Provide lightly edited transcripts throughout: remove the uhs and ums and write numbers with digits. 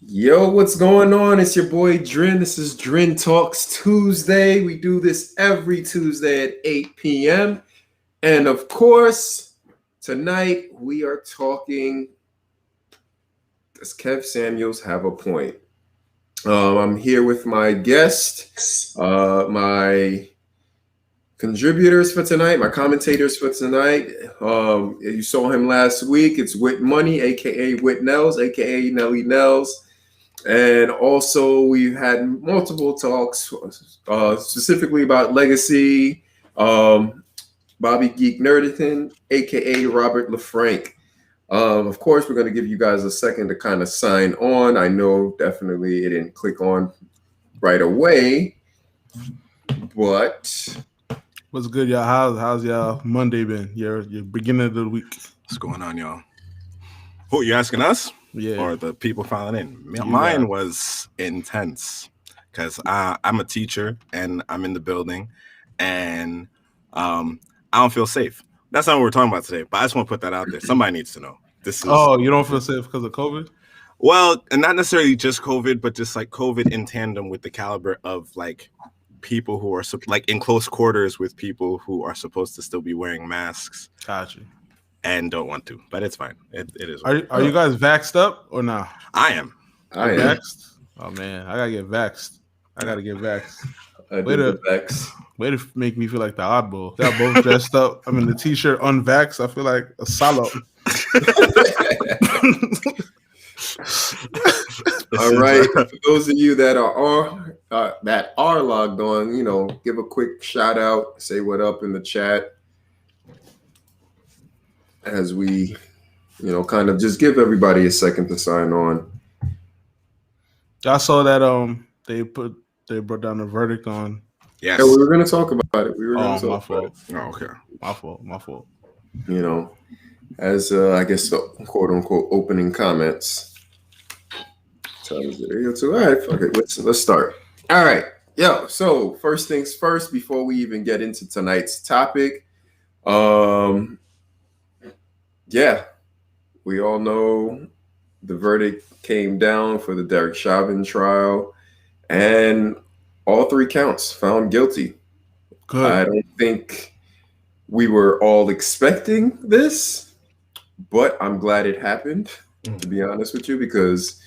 Yo, what's going on? It's your boy Drin. This is Drin Talks Tuesday. We do this every Tuesday at 8 p.m. And of course, tonight we are talking. Does Kev Samuels have a point? I'm here with my guest, my contributors for tonight, my commentators for tonight. You saw him last week. It's Witmon3y, aka Witnels, aka Nelly Nels. And also, we've had multiple talks, specifically about legacy. Bobby Geeknerdington, aka Robert LaFranc. Of course, we're going to give you guys a second to kind of sign on. I know definitely it didn't click on right away, but what's good, y'all? How's y'all Monday been? Your beginning of the week. What's going on, y'all? Who you asking us? Yeah. Or the people filing in? Mine was intense because I'm a teacher and I'm in the building, and I don't feel safe. That's not what we're talking about today, but I just want to put that out there. Somebody needs to know. You don't feel safe because of COVID? Well, and not necessarily just COVID, but just like COVID in tandem with the caliber of like people who are like in close quarters with people who are supposed to still be wearing masks. Gotcha. And don't want to, but it's fine. It is. Are you guys vaxxed up or not? I am. Vaxxed? Oh man, I gotta get vaxxed. Way to make me feel like the oddball. Y'all both dressed up. I'm in the t-shirt unvaxxed. I feel like a salo. All right. For those of you that are logged on, give a quick shout out, say what up in the chat as we, kind of just give everybody a second to sign on. I saw that they brought down the verdict on. Yes. Yeah, we were going to talk about it. My fault. Oh, okay. My fault. As I guess the quote unquote opening comments. All right, fuck it. Let's start. All right. So first things first, before we even get into tonight's topic, we all know the verdict came down for the Derek Chauvin trial, and all three counts found guilty. Good. I don't think we were all expecting this, but I'm glad it happened, to be honest with you, because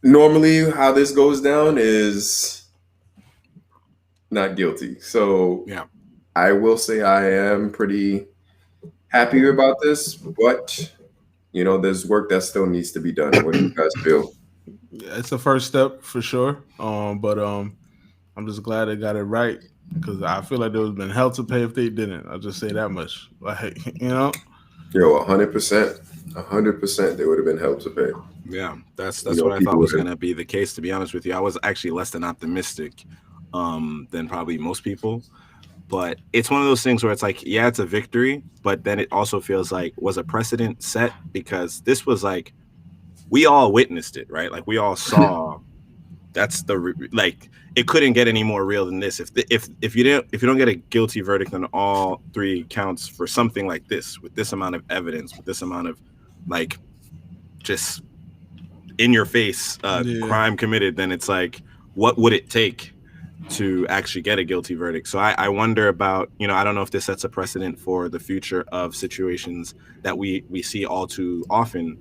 normally how this goes down is not guilty. So yeah, I will say I am pretty happy about this, but there's work that still needs to be done. What do you guys feel? Yeah, it's a first step for sure. But I'm just glad they got it right, because I feel like there would have been hell to pay if they didn't. I'll just say that much. Like, Yo, 100%. 100% they would have been hell to pay. Yeah, that's what I thought was going to be the case, to be honest with you. I was actually less than optimistic than probably most people. But it's one of those things where it's like, yeah, it's a victory, but then it also feels like, was a precedent set? Because this was like, we all witnessed it, right? Like, we all saw. That's it couldn't get any more real than this. If you don't get a guilty verdict on all three counts for something like this, with this amount of evidence, with this amount of like just in your face crime committed, then it's like, what would it take to actually get a guilty verdict? So I wonder about, I don't know if this sets a precedent for the future of situations that we see all too often,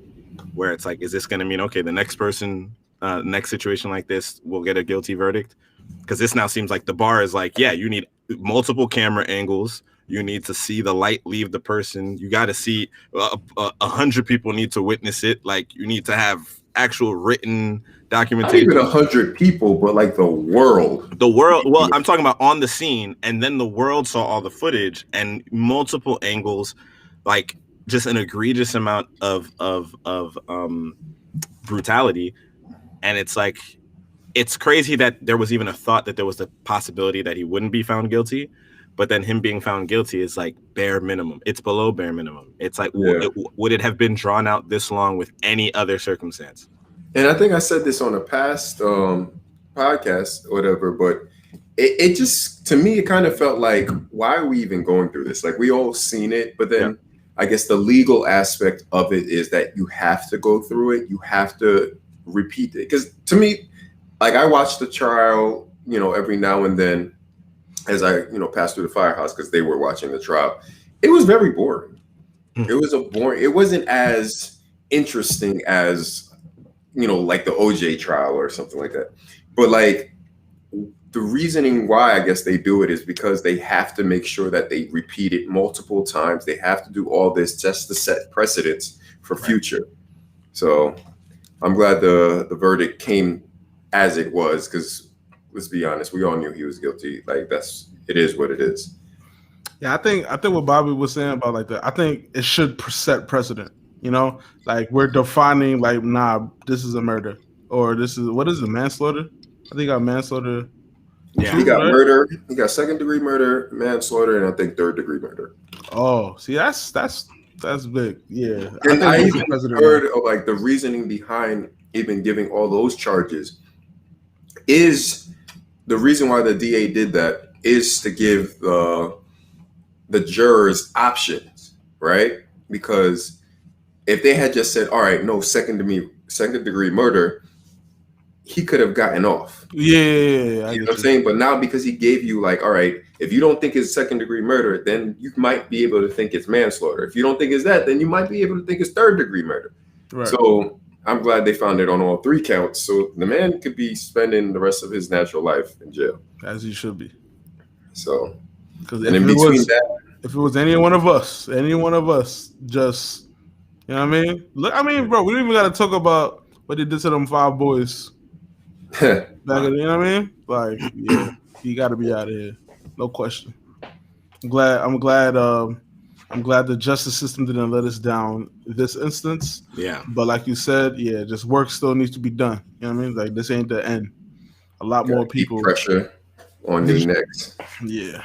where it's like, is this going to mean, okay, the next person, next situation like this will get a guilty verdict? Because this now seems like the bar is like, yeah, you need multiple camera angles. You need to see the light leave the person. You got to see 100 people need to witness it. Like, you need to have actual written documentation. Not even 100 people, but like the world. Well, I'm talking about on the scene, and then the world saw all the footage and multiple angles, like just an egregious amount of brutality. And it's like, it's crazy that there was even a thought that there was the possibility that he wouldn't be found guilty. But then him being found guilty is like bare minimum. It's below bare minimum. It's like, would it have been drawn out this long with any other circumstance? And I think I said this on a past podcast or whatever, but it just, to me, it kind of felt like, why are we even going through this? Like, we all seen it, but then I guess the legal aspect of it is that you have to go through it. You have to repeat it. Because to me, like I watch the trial, every now and then as I, pass through the firehouse because they were watching the trial. It was very boring. It wasn't as interesting as, like the OJ trial or something like that. But like the reasoning why I guess they do it is because they have to make sure that they repeat it multiple times. They have to do all this just to set precedents for future. So I'm glad the verdict came as it was, because let's be honest, we all knew he was guilty. Like it is what it is. Yeah, I think what Bobby was saying about like I think it should set precedent. Like we're defining like, nah, this is a murder, or this is what is it, manslaughter? I think I manslaughter. Yeah, he got murder. He got 2nd-degree murder, manslaughter, and I think 3rd-degree murder. Oh, see, that's big. Yeah, and I even heard of like the reasoning behind even giving all those charges is the reason why the DA did that is to give the jurors options, right? Because if they had just said, all right, no, 2nd-degree murder, he could have gotten off. Yeah. You know what I'm saying? But now because he gave you like, all right, if you don't think it's 2nd-degree murder, then you might be able to think it's manslaughter. If you don't think it's that, then you might be able to think it's 3rd-degree murder. Right. So I'm glad they found it on all 3 counts. So the man could be spending the rest of his natural life in jail. As he should be. So, because if it was any one of us, just, you know what I mean? Look, bro, we don't even got to talk about what they did to them 5 boys. You know what I mean? Like, yeah, he got to be out of here, no question. I'm glad the justice system didn't let us down this instance. Yeah. But like you said, yeah, just work still needs to be done. You know what I mean? Like this ain't the end. A lot more people. Pressure on their necks. Yeah.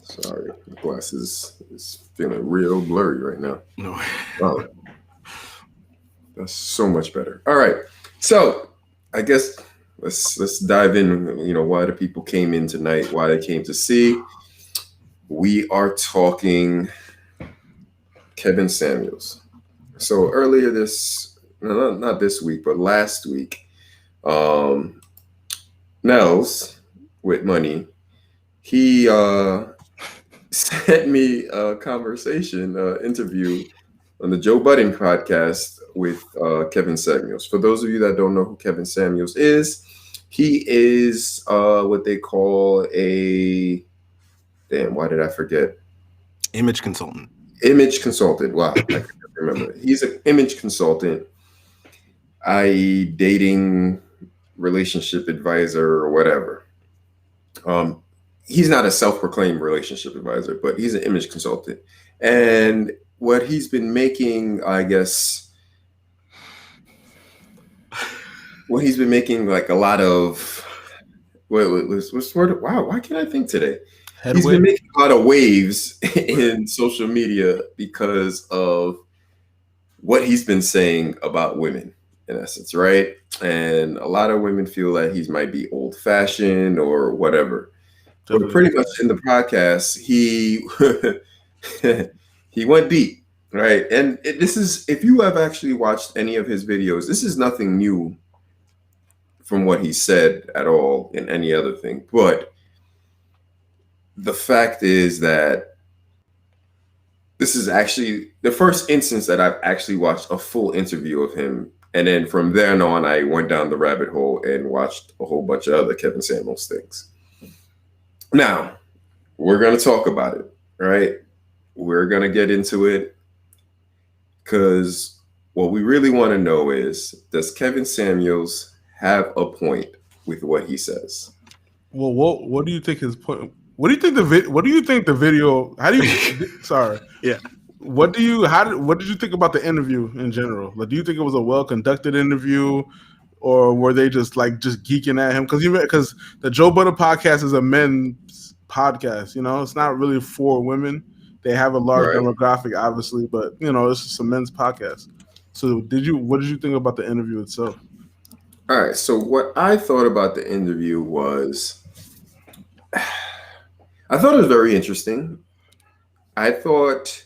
Sorry, the glasses is feeling real blurry right now. No. Wow. That's so much better. All right. So I guess let's dive in, why the people came in tonight, why they came to see. We are talking Kevin Samuels. So earlier not this week, but last week, Nels Witmon3y, he sent me a conversation, interview on the Joe Budden podcast with Kevin Samuels. For those of you that don't know who Kevin Samuels is, he is what they call why did I forget? Image consultant. Wow, I can't remember. He's an image consultant, i.e. dating, relationship advisor, or whatever. He's not a self-proclaimed relationship advisor, but he's an image consultant. And what he's been making, I guess, like a lot of, wow, why can't I think today? He's been making a lot of waves in social media because of what he's been saying about women, in essence, right? And a lot of women feel that he might be old-fashioned or whatever. But pretty much in the podcast, he he went deep, right? And this is, if you have actually watched any of his videos, this is nothing new from what he said at all in any other thing. But the fact is that this is actually the first instance that I've actually watched a full interview of him. And then from there on, I went down the rabbit hole and watched a whole bunch of other Kevin Samuels things. Now, we're going to talk about it, right? We're going to get into it because what we really want to know is, does Kevin Samuels have a point with what he says? Well, what do you think his point? What do you think the video? How do you? Sorry. Yeah. What did you think about the interview in general? Like, do you think it was a well conducted interview, or were they just geeking at him? Because the Joe Budden podcast is a men's podcast. It's not really for women. They have a large demographic, obviously, but it's just a men's podcast. So, what did you think about the interview itself? All right. So, what I thought about the interview was, I thought it was very interesting. I thought,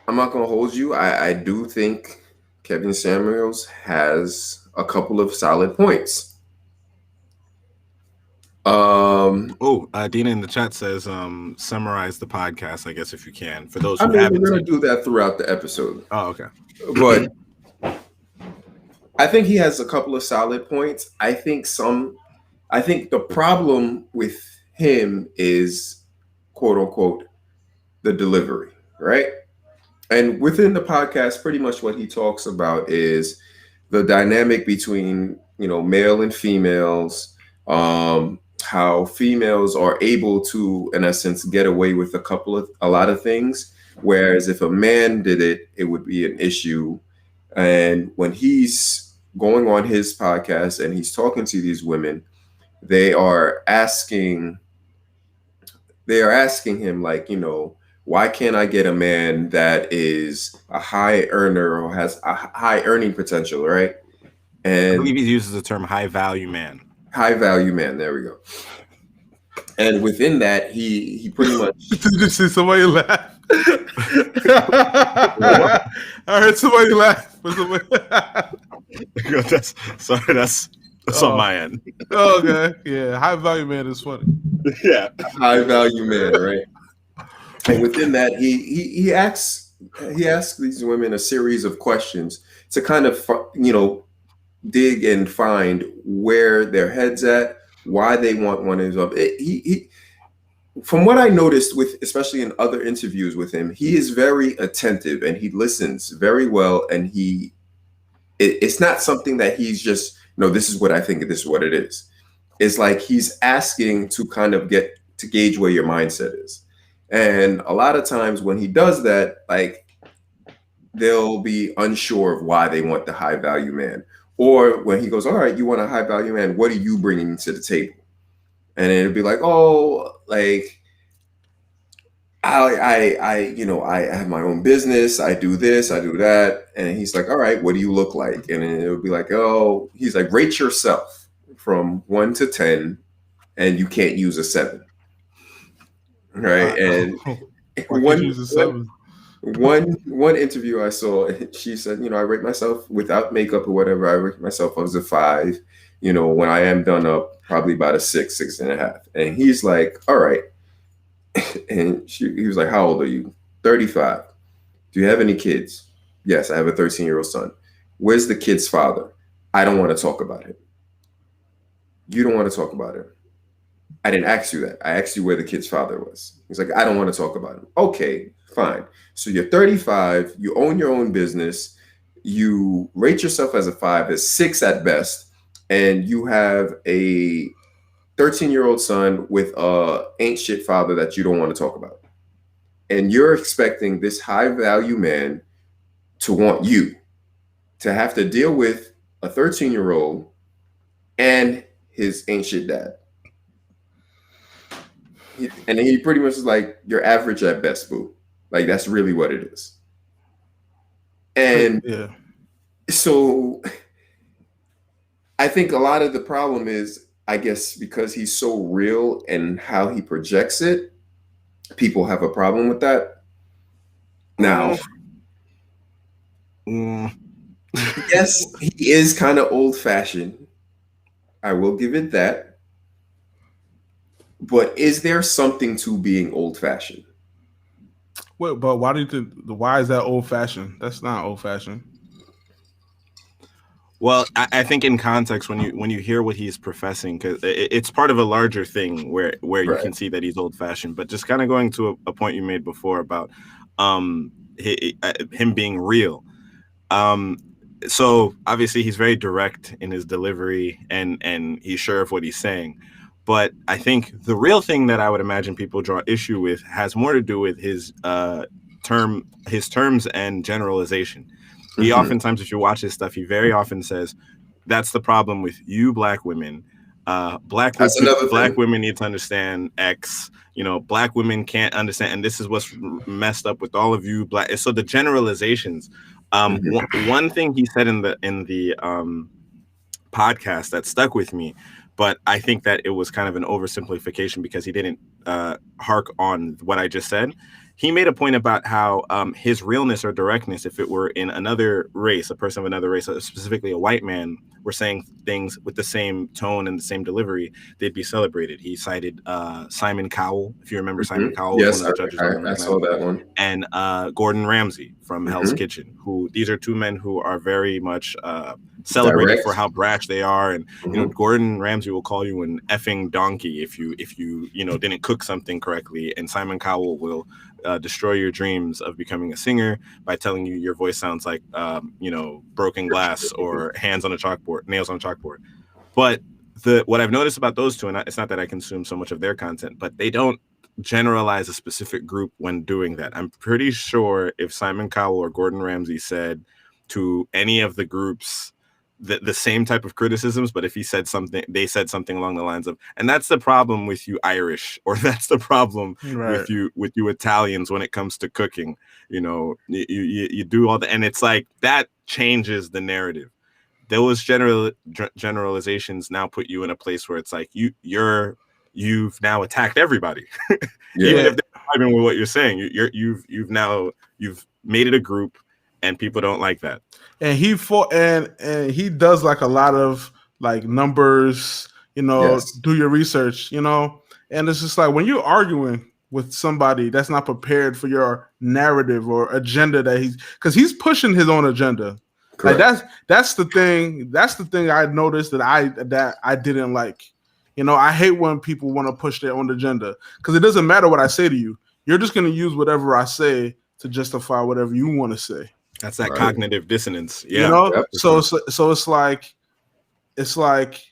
I'm not going to hold you. I do think Kevin Samuels has a couple of solid points. Dina in the chat says summarize the podcast, I guess, if you can, for those who we're haven't going to do that throughout the episode. Oh, okay. But I think he has a couple of solid points. I think the problem with him is, quote unquote, the delivery, right? And within the podcast, pretty much what he talks about is the dynamic between, male and females, how females are able to, in essence, get away with a lot of things. Whereas if a man did it, it would be an issue. And when he's going on his podcast and he's talking to these women, they are asking him, like, why can't I get a man that is a high earner or has a high earning potential, right? And I believe he uses the term high value man. High value man. There we go. And within that, he pretty much. Did you see somebody laugh? I heard somebody laugh. That's on my end. Okay, yeah, high value man is funny. Yeah, high value man, right? And within that, he asks these women a series of questions to kind of dig and find where their head's at, why they want one of them. From what I noticed, especially in other interviews with him, he is very attentive and he listens very well. And it's not something that he's just, this is what I think, this is what it is. It's like he's asking to kind of get to gauge where your mindset is. And a lot of times when he does that, like, they'll be unsure of why they want the high value man. Or when he goes, all right, you want a high value man, what are you bringing to the table? And it'll be like, oh, like, I have my own business. I do this, I do that. And he's like, all right, what do you look like? And it'll be like, oh, he's like, rate yourself from 1 to 10, and you can't use a 7. Right. And one interview I saw, she said, I rate myself without makeup or whatever. I rate myself as a 5. When I am done up, probably about a 6, 6.5. And he's like, all right. And he was like, how old are you? 35. Do you have any kids? Yes, I have a 13-year-old son. Where's the kid's father? I don't want to talk about him. You don't want to talk about him. I didn't ask you that. I asked you where the kid's father was. He's like, I don't want to talk about him. Okay, fine. So you're 35. You own your own business. You rate yourself as a 5, as 6 at best. And you have a 13-year-old son with a ain't shit father that you don't want to talk about. And you're expecting this high value man to want you to have to deal with a 13-year-old and his ain't shit dad. And he pretty much is like, you're average at best, boo. Like, that's really what it is. And so I think a lot of the problem is, I guess, because he's so real and how he projects it, people have a problem with that. Now, yes, he is kind of old-fashioned. I will give it that. But is there something to being old-fashioned? Wait, but why do you think? Why is that old-fashioned? That's not old-fashioned. Well, I think in context, when you hear what he's professing, because it's part of a larger thing where you can see that he's old-fashioned. But just kind of going to a point you made before about him being real. So obviously he's very direct in his delivery and he's sure of what he's saying. But I think the real thing that I would imagine people draw issue with has more to do with his terms and generalization. He oftentimes, if you watch his stuff, he very often says, that's the problem with you black women. Black women need to understand X. Black women can't understand, and this is what's messed up with all of you black. So the generalizations. One thing he said in the podcast that stuck with me, but I think that it was kind of an oversimplification because he didn't hark on what I just said, he made a point about how his realness or directness, if it were in another race, a person of another race, specifically a white man, were saying things with the same tone and the same delivery, they'd be celebrated. He cited Simon Cowell, if you remember. Simon Cowell was one of the judges. I saw that one. And Gordon Ramsay from Hell's Kitchen, who these are two men who are very much celebrated for how brash they are. And you know, Gordon Ramsay will call you an effing donkey if you didn't cook something correctly, and Simon Cowell will destroy your dreams of becoming a singer by telling you your voice sounds like broken glass or nails on a chalkboard. But what I've noticed about those two, and it's not that I consume so much of their content, but they don't generalize a specific group when doing that. I'm pretty sure if Simon Cowell or Gordon Ramsay said to any of the groups the same type of criticisms, but if they said something along the lines of, and that's the problem with you Irish, or that's the problem with you Italians when it comes to cooking, you do all that, and it's like that changes the narrative. Those generalizations now put you in a place where it's like you've now attacked everybody. Even if they're not even with what you're saying, you've made it a group, and people don't like that. And he he does like a lot of like numbers, do your research, and it's just like when you're arguing with somebody that's not prepared for your narrative or agenda because he's pushing his own agenda. Correct. Like that's the thing I noticed that I didn't like. I hate when people want to push their own agenda, because it doesn't matter what I say to you. You're just going to use whatever I say to justify whatever you want to say. That's that cognitive dissonance. Yeah. So it's like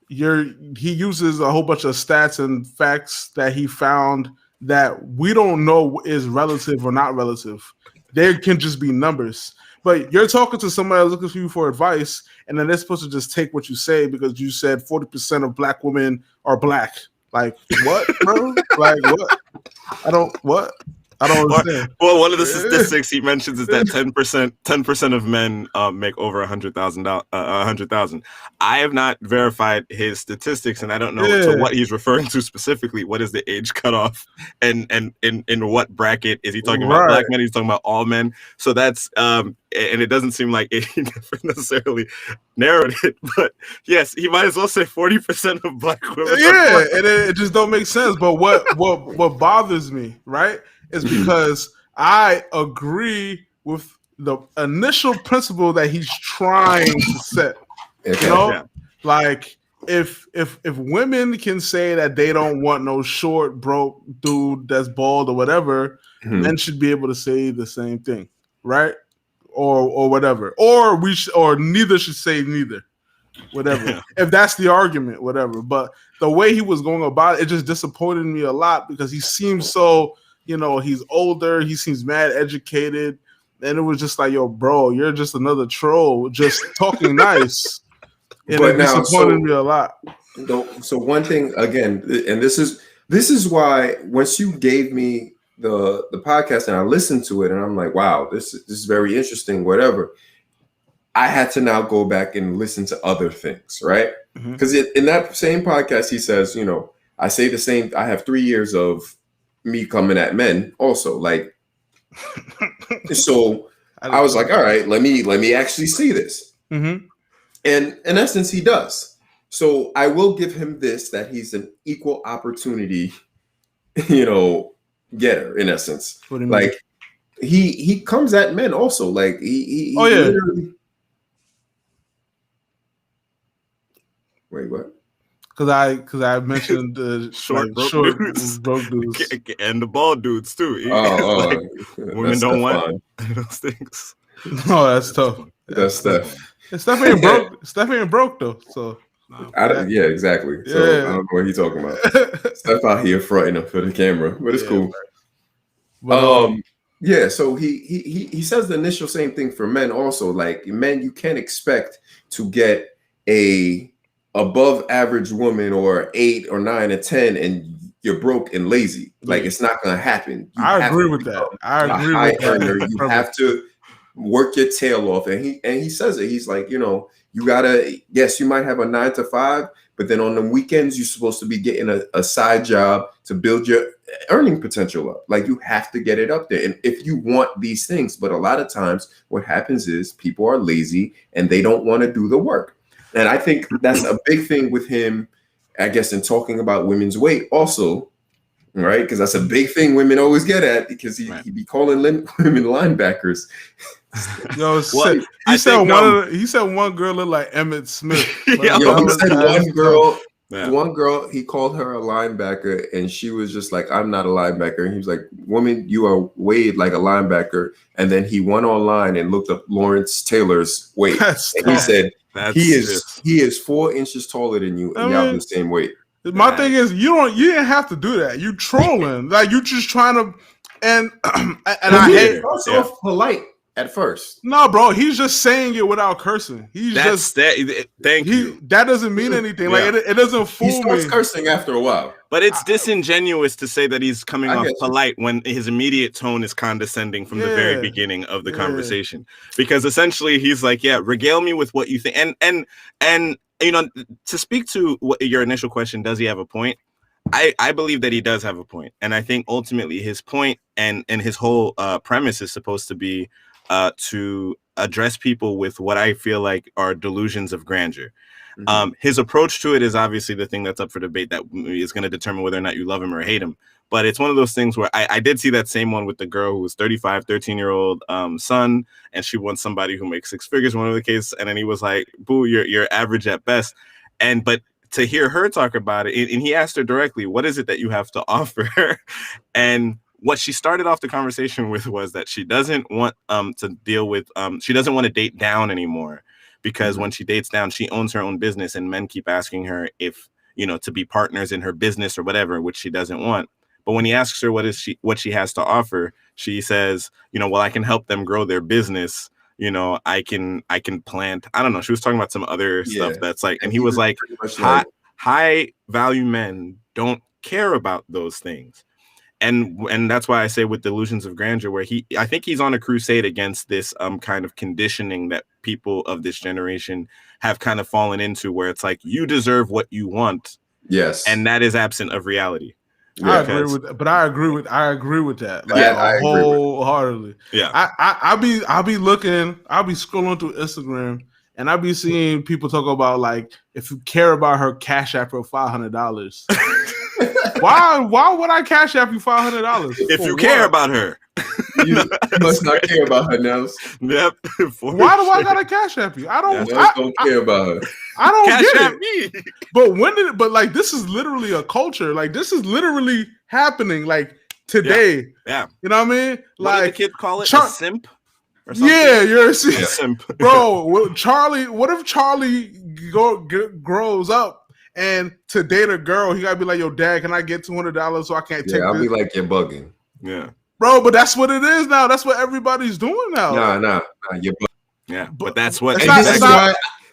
he uses a whole bunch of stats and facts that he found that we don't know is relative or not relative. They can just be numbers. But you're talking to somebody looking for you for advice, and then they're supposed to just take what you say because you said 40% of black women are black. Like, what, bro? Like, what? I don't understand. Well, one of the statistics he mentions is that 10% of men make over $100,000. I have not verified his statistics, and I don't know to what he's referring to specifically. What is the age cutoff, and in what bracket is he talking about? Black men? He's talking about all men. So that's and it doesn't seem like he necessarily narrowed it, but yes, he might as well say 40% of black women. Yeah, and it just don't make sense. But what bothers me, right, is because I agree with the initial principle that he's trying to set. Like if women can say that they don't want no short, broke dude that's bald or whatever, men should be able to say the same thing, right? Or whatever, or neither should say neither, whatever. If that's the argument, whatever. But the way he was going about it just disappointed me a lot, because he seems so, he's older, he seems mad educated, and it was just like, yo, bro, you're just another troll, just talking nice. And it disappointed me a lot. So one thing again, and this is why once you gave me the podcast and I listened to it and I'm like, wow, this is very interesting, whatever. I had to now go back and listen to other things, right? Because in that same podcast, he says, I say the same. I have 3 years of me coming at men also, like, so I was like, all right, let me actually see this. And in essence, he does. So I will give him this, that he's an equal opportunity, getter in essence. Like he comes at men also, like he literally... Wait, what? Because I mentioned the short broke dudes and the bald dudes too. Women don't want those things. No, that's tough. That's Steph. Steph ain't broke. Steph ain't broke though. So yeah, exactly. So I don't know what he's talking about. Steph out here fronting up for the camera, but it's cool. But, yeah. So he says the initial same thing for men also. Like, men, you can't expect to get a above average woman or 8 or 9 or 10 and you're broke and lazy. Like, it's not gonna happen. I agree with that. You have to work your tail off. And he says it. He's like, you gotta, yes, you might have a 9 to 5, but then on the weekends, you're supposed to be getting a side job to build your earning potential up. Like, you have to get it up there. And if you want these things, but a lot of times what happens is people are lazy and they don't want to do the work. And I think that's a big thing with him, I guess, in talking about women's weight also, right? Because that's a big thing women always get at, because he be calling women linebackers. Yo, well, he said one girl looked like Emmett Smith. He said one girl, he called her a linebacker, and she was just like, I'm not a linebacker. And he was like, woman, you are weighed like a linebacker. And then he went online and looked up Lawrence Taylor's weight. And he said, he is 4 inches taller than you, and y'all the same weight. My thing is, you didn't have to do that. You trolling, like you just trying to, and I hate. Off polite at first. No, bro, he's just saying it without cursing. Thank you. That doesn't mean anything. Like it doesn't fool me. He starts cursing after a while. But it's disingenuous to say that he's coming off polite when his immediate tone is condescending from the very beginning of the conversation. Because essentially he's like, regale me with what you think. And you know, to speak to your initial question, does he have a point? I believe that he does have a point. And I think ultimately his point and his whole premise is supposed to be to address people with what I feel like are delusions of grandeur. His approach to it is obviously the thing that's up for debate that is going to determine whether or not you love him or hate him. But it's one of those things where I did see that same one with the girl who was 13-year-old son, and she wants somebody who makes 6 figures, one of the cases. And then he was like, boo, you're average at best. But to hear her talk about it, and he asked her directly, what is it that you have to offer? And what she started off the conversation with was that she doesn't want to deal with, she doesn't want to date down anymore, because when she dates down, she owns her own business, and men keep asking her if, you know, to be partners in her business or whatever, which she doesn't want. But when he asks her what she has to offer, she says, you know, well, I can help them grow their business. You know, I can plant. I don't know. She was talking about some other stuff that's like, and he was like, high value men don't care about those things. And that's why I say with delusions of grandeur, where I think he's on a crusade against this kind of conditioning that people of this generation have kind of fallen into, where it's like, you deserve what you want. Yes. And that is absent of reality. I agree with that. Like, wholeheartedly. Yeah. I'll be scrolling through Instagram, and I'll be seeing people talk about, like, if you care about her, cash app her $500. Why would I cash app you $500? If you care about her. You must not care about her, Nels. Yep. Why do I gotta cash app you? I don't care about her. I don't cash get app it. Me. But like, this is literally a culture. Like, this is literally happening, like, today. Yeah. You know what I mean? What like, did the kid call it? A simp? Or something? Yeah, you're a simp. Bro, what if Charlie grows up and to date a girl, he gotta be like, yo, dad, can I get $200 so I can't take this? I'll be like, you're bugging. Yeah. Bro, but that's what it is now. That's what everybody's doing now. Nah, you're bugging. Yeah, but that's what...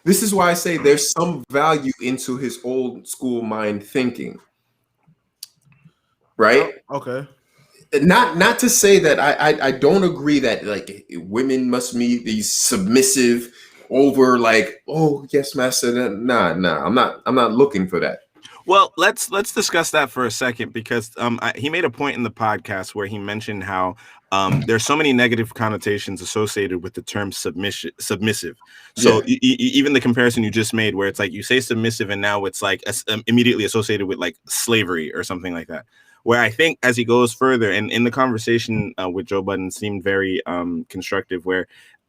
This is why I say there's some value into his old school mind thinking. Right? Okay. Not to say that I don't agree that, like, women must be these submissive over, like, oh yes, master. Nah. I'm not looking for that. Well, let's discuss that for a second, because he made a point in the podcast where he mentioned how there's so many negative connotations associated with the term submissive. So even the comparison you just made, where it's like you say submissive and now it's like immediately associated with like slavery or something like that. Where I think as he goes further, and in the conversation with Joe Budden seemed very constructive, where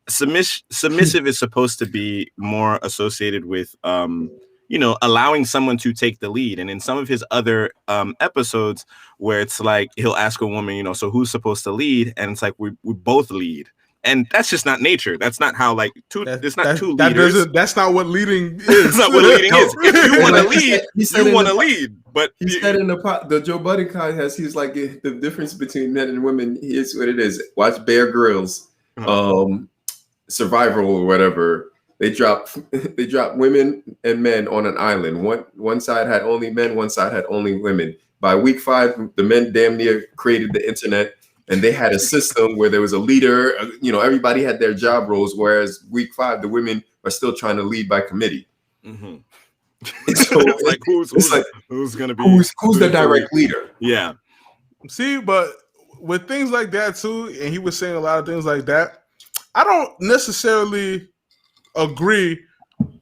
submissive is supposed to be more associated with you know, allowing someone to take the lead. And in some of his other episodes, where it's like he'll ask a woman, you know, so who's supposed to lead? And it's like we both lead. And that's just not nature. That's not how, like, it's not two leaders. That's not what leading is. That's not what leading is. If you want to lead, you want to lead. But he said in the Joe Budden podcast, he's like, the difference between men and women, here's what it is. Watch Bear Grylls, Survival or whatever. They drop women and men on an island. One side had only men, one side had only women. By week 5, the men damn near created the internet, and they had a system where there was a leader. You know, everybody had their job roles, whereas week 5, the women are still trying to lead by committee. Mm-hmm. So it's like who's gonna be who's the direct leader? Yeah. See, but with things like that too, and he was saying a lot of things like that, I don't necessarily agree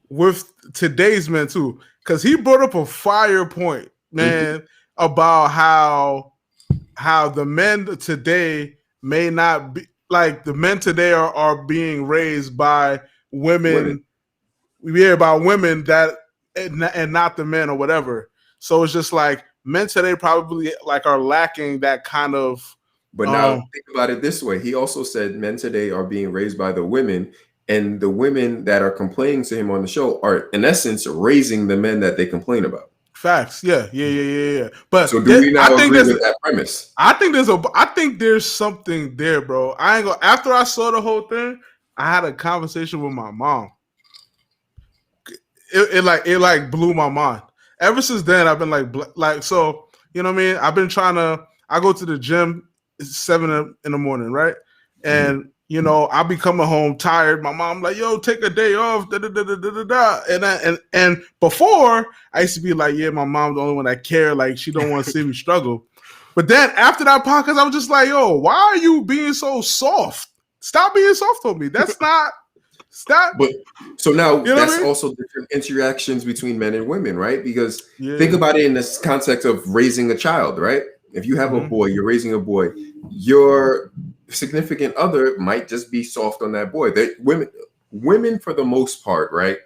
with today's men too, because he brought up a fire point, man, about how the men today may not be like the men today are being raised by women. Yeah, by women that and not the men or whatever. So it's just like men today probably like are lacking that kind of. But now think about it this way. He also said men today are being raised by the women, and the women that are complaining to him on the show are in essence raising the men that they complain about. Facts. Yeah. But so do we now agree with that premise? I think there's something there, bro. I ain't gonna. After I saw the whole thing, I had a conversation with my mom. It blew my mind. Ever since then, I've been like so. You know what I mean? I've been trying to. I go to the gym. It's 7 in the morning, right? And you know, I be coming home tired. My mom like, yo, take a day off. Da, da, da, da, da, da. And before I used to be like, yeah, my mom's the only one that care. Like she don't want to see me struggle. But then after that podcast, I was just like, yo, why are you being so soft? Stop being soft on me. That's not. Stop. But so now that's also different interactions between men and women, right? Because think about it in this context of raising a child, right? If you have a boy, you're raising a boy, your significant other might just be soft on that boy. Women for the most part, right?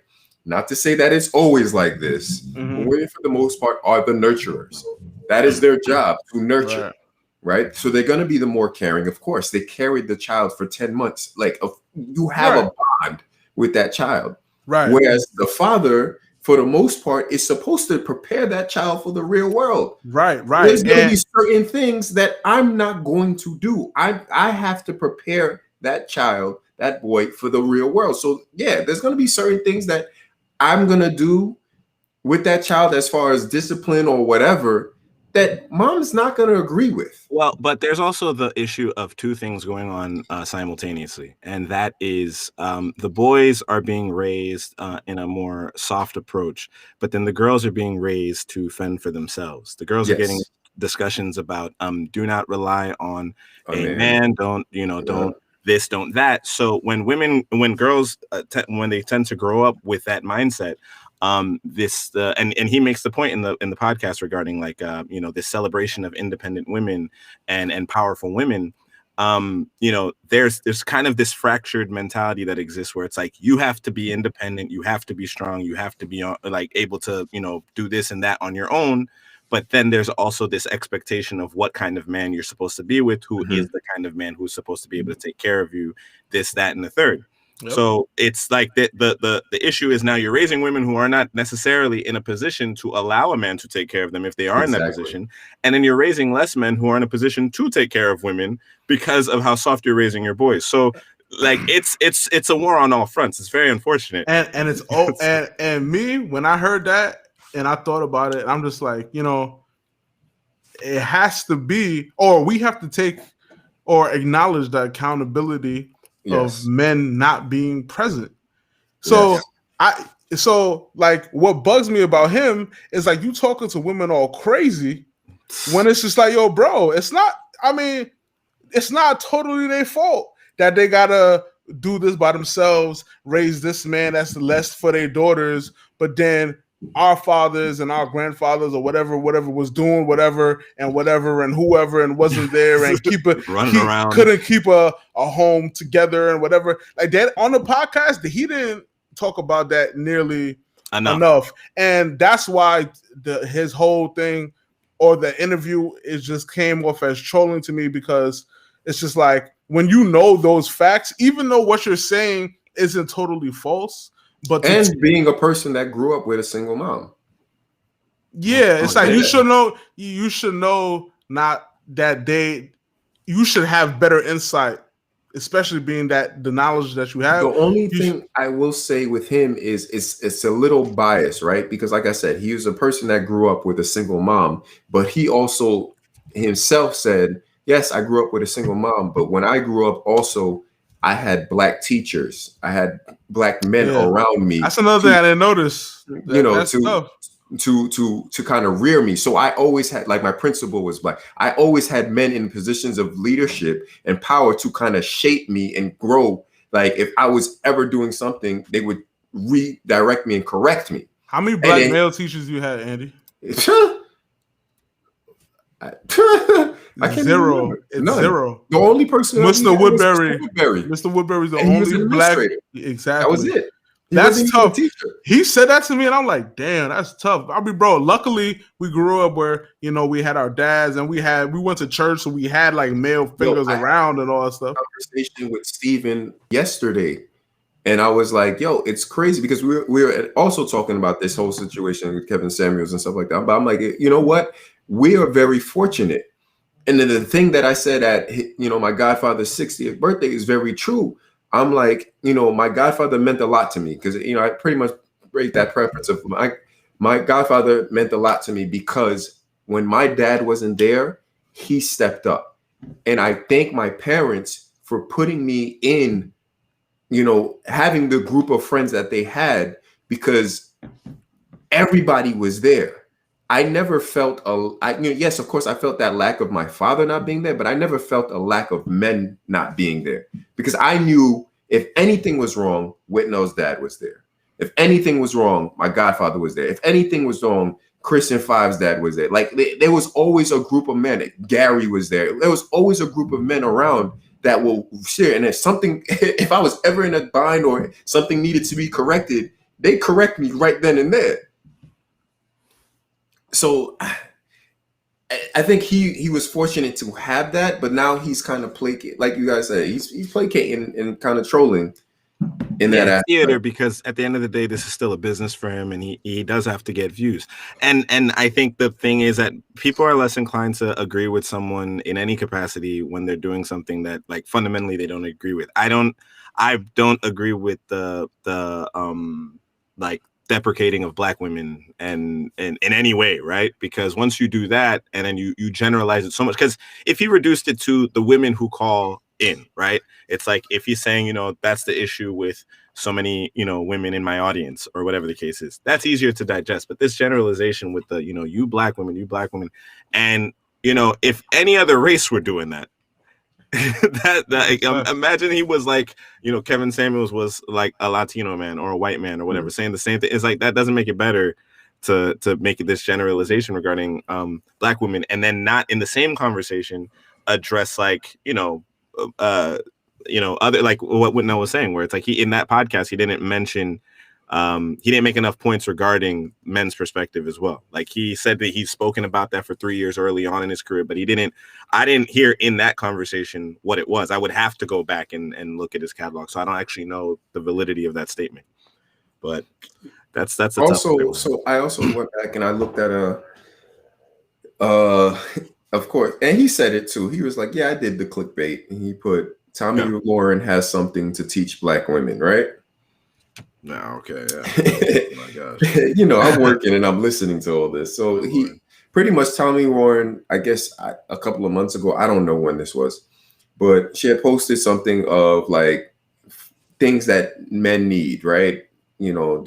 Not to say that it's always like this, but women for the most part are the nurturers. That is their job, to nurture, right? So they're going to be the more caring. Of course, they carried the child for 10 months. Like you have a bond with that child. Right. Whereas the father, for the most part, is supposed to prepare that child for the real world. Right. There's going to be certain things that I'm not going to do. I have to prepare that child, that boy, for the real world. So yeah, there's going to be certain things that I'm going to do with that child as far as discipline or whatever that mom's not going to agree with. Well, but there's also the issue of two things going on simultaneously. And that is the boys are being raised in a more soft approach, but then the girls are being raised to fend for themselves. The girls are getting discussions about do not rely on a man. Don't this, don't that. So when girls, when they tend to grow up with that mindset, and he makes the point in the podcast regarding this celebration of independent women and powerful women. There's kind of this fractured mentality that exists where it's like you have to be independent, you have to be strong, you have to be able to do this and that on your own. But then there's also this expectation of what kind of man you're supposed to be with, who is the kind of man who's supposed to be able to take care of you, this, that, and the third. Yep. So it's like the issue is now you're raising women who are not necessarily in a position to allow a man to take care of them if they are in that position. And then you're raising less men who are in a position to take care of women because of how soft you're raising your boys. So like it's a war on all fronts. It's very unfortunate. And it's and me, when I heard that and I thought about it, I'm just like, it has to be, or we have to take or acknowledge the accountability of men not being present. So what bugs me about him is like you talking to women all crazy when it's just like, yo, bro, it's not totally their fault that they gotta do this by themselves, raise this man that's less for their daughters, but then our fathers and our grandfathers or whatever was doing whatever and whoever and wasn't there and couldn't keep a home together and whatever like that. On the podcast, he didn't talk about that nearly enough. And that's why his whole thing or the interview just came off as trolling to me, because it's just like when you know those facts, even though what you're saying isn't totally false, but being a person that grew up with a single mom. Yeah, it's like you should know not that you should have better insight, especially being that the knowledge that you have. The only thing I will say with him is it's a little biased, right? Because like I said, he was a person that grew up with a single mom, but he also himself said, yes, I grew up with a single mom, but when I grew up also, I had black teachers. I had black men around me. That's another thing I didn't notice. That's tough. To kind of rear me. So I always had, like, my principal was black. I always had men in positions of leadership and power to kind of shape me and grow. Like, if I was ever doing something, they would redirect me and correct me. How many black male teachers you had, Andy? I can't zero. It's zero. The only person, Mr. Woodbury. Mr. Woodbury's the only black. Exactly. That was it. That's tough. He said that to me, and I'm like, damn, that's tough. I mean, bro, luckily we grew up where, you know, we had our dads and we went to church, so we had like male figures around and all that stuff. Conversation with Steven yesterday, and I was like, yo, it's crazy because we were also talking about this whole situation with Kevin Samuels and stuff like that. But I'm like, you know what? We are very fortunate. And then the thing that I said at, you know, my godfather's 60th birthday is very true. I'm like, you know, my godfather meant a lot to me because, you know, I pretty much break that preference of my godfather meant a lot to me because when my dad wasn't there, he stepped up. And I thank my parents for putting me in, you know, having the group of friends that they had because everybody was there. I never felt yes, of course, I felt that lack of my father not being there, but I never felt a lack of men not being there because I knew if anything was wrong, Whitnell's dad was there. If anything was wrong, my godfather was there. If anything was wrong, Christian Five's dad was there. Like there was always a group of men. Gary was there. There was always a group of men around that will share. And if something, if I was ever in a bind or something needed to be corrected, they correct me right then and there. So I think he was fortunate to have that, but now he's kind of placating, like you guys said, he's placating and kind of trolling in that aspect. Theater, because at the end of the day, this is still a business for him, and he does have to get views. And I think the thing is that people are less inclined to agree with someone in any capacity when they're doing something that, like, fundamentally they don't agree with. I don't agree with the like deprecating of black women and in any way, right? Because once you do that and then you generalize it so much, because if he reduced it to the women who call in, right? It's like if he's saying, you know, that's the issue with so many, you know, women in my audience or whatever the case is, that's easier to digest. But this generalization with the, you know, you black women, and, you know, if any other race were doing that, imagine he was like, you know, Kevin Samuels was like a Latino man or a white man or whatever, saying the same thing. It's like that doesn't make it better to make this generalization regarding black women, and then not in the same conversation address, like, other, like what Whitnell was saying, where it's like he, in that podcast, he didn't mention, he didn't make enough points regarding men's perspective as well. Like he said that he's spoken about that for 3 years early on in his career, but I didn't hear in that conversation what it was. I would have to go back and look at his catalog. So I don't actually know the validity of that statement, but that's also, so I also went back and I looked at of course, and he said it too. He was like, yeah, I did the clickbait, and he put Tommy Lauren has something to teach black women, right? No, okay, yeah. Oh my gosh. You know, I'm working and I'm listening to all this. So he pretty much, Tommy Warren, I guess a couple of months ago, I don't know when this was, but she had posted something of like things that men need, right? You know,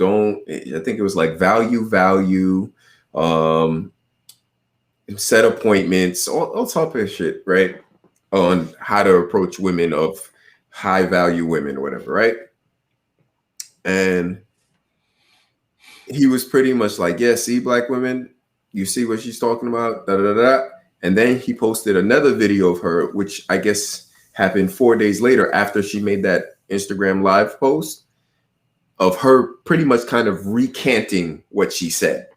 I think it was like value, set appointments, all type of shit, right? On how to approach women of high value women or whatever, right? And he was pretty much like, yeah, see, black women, you see what she's talking about, da da da. And then he posted another video of her, which I guess happened 4 days later after she made that Instagram live post of her pretty much kind of recanting what she said.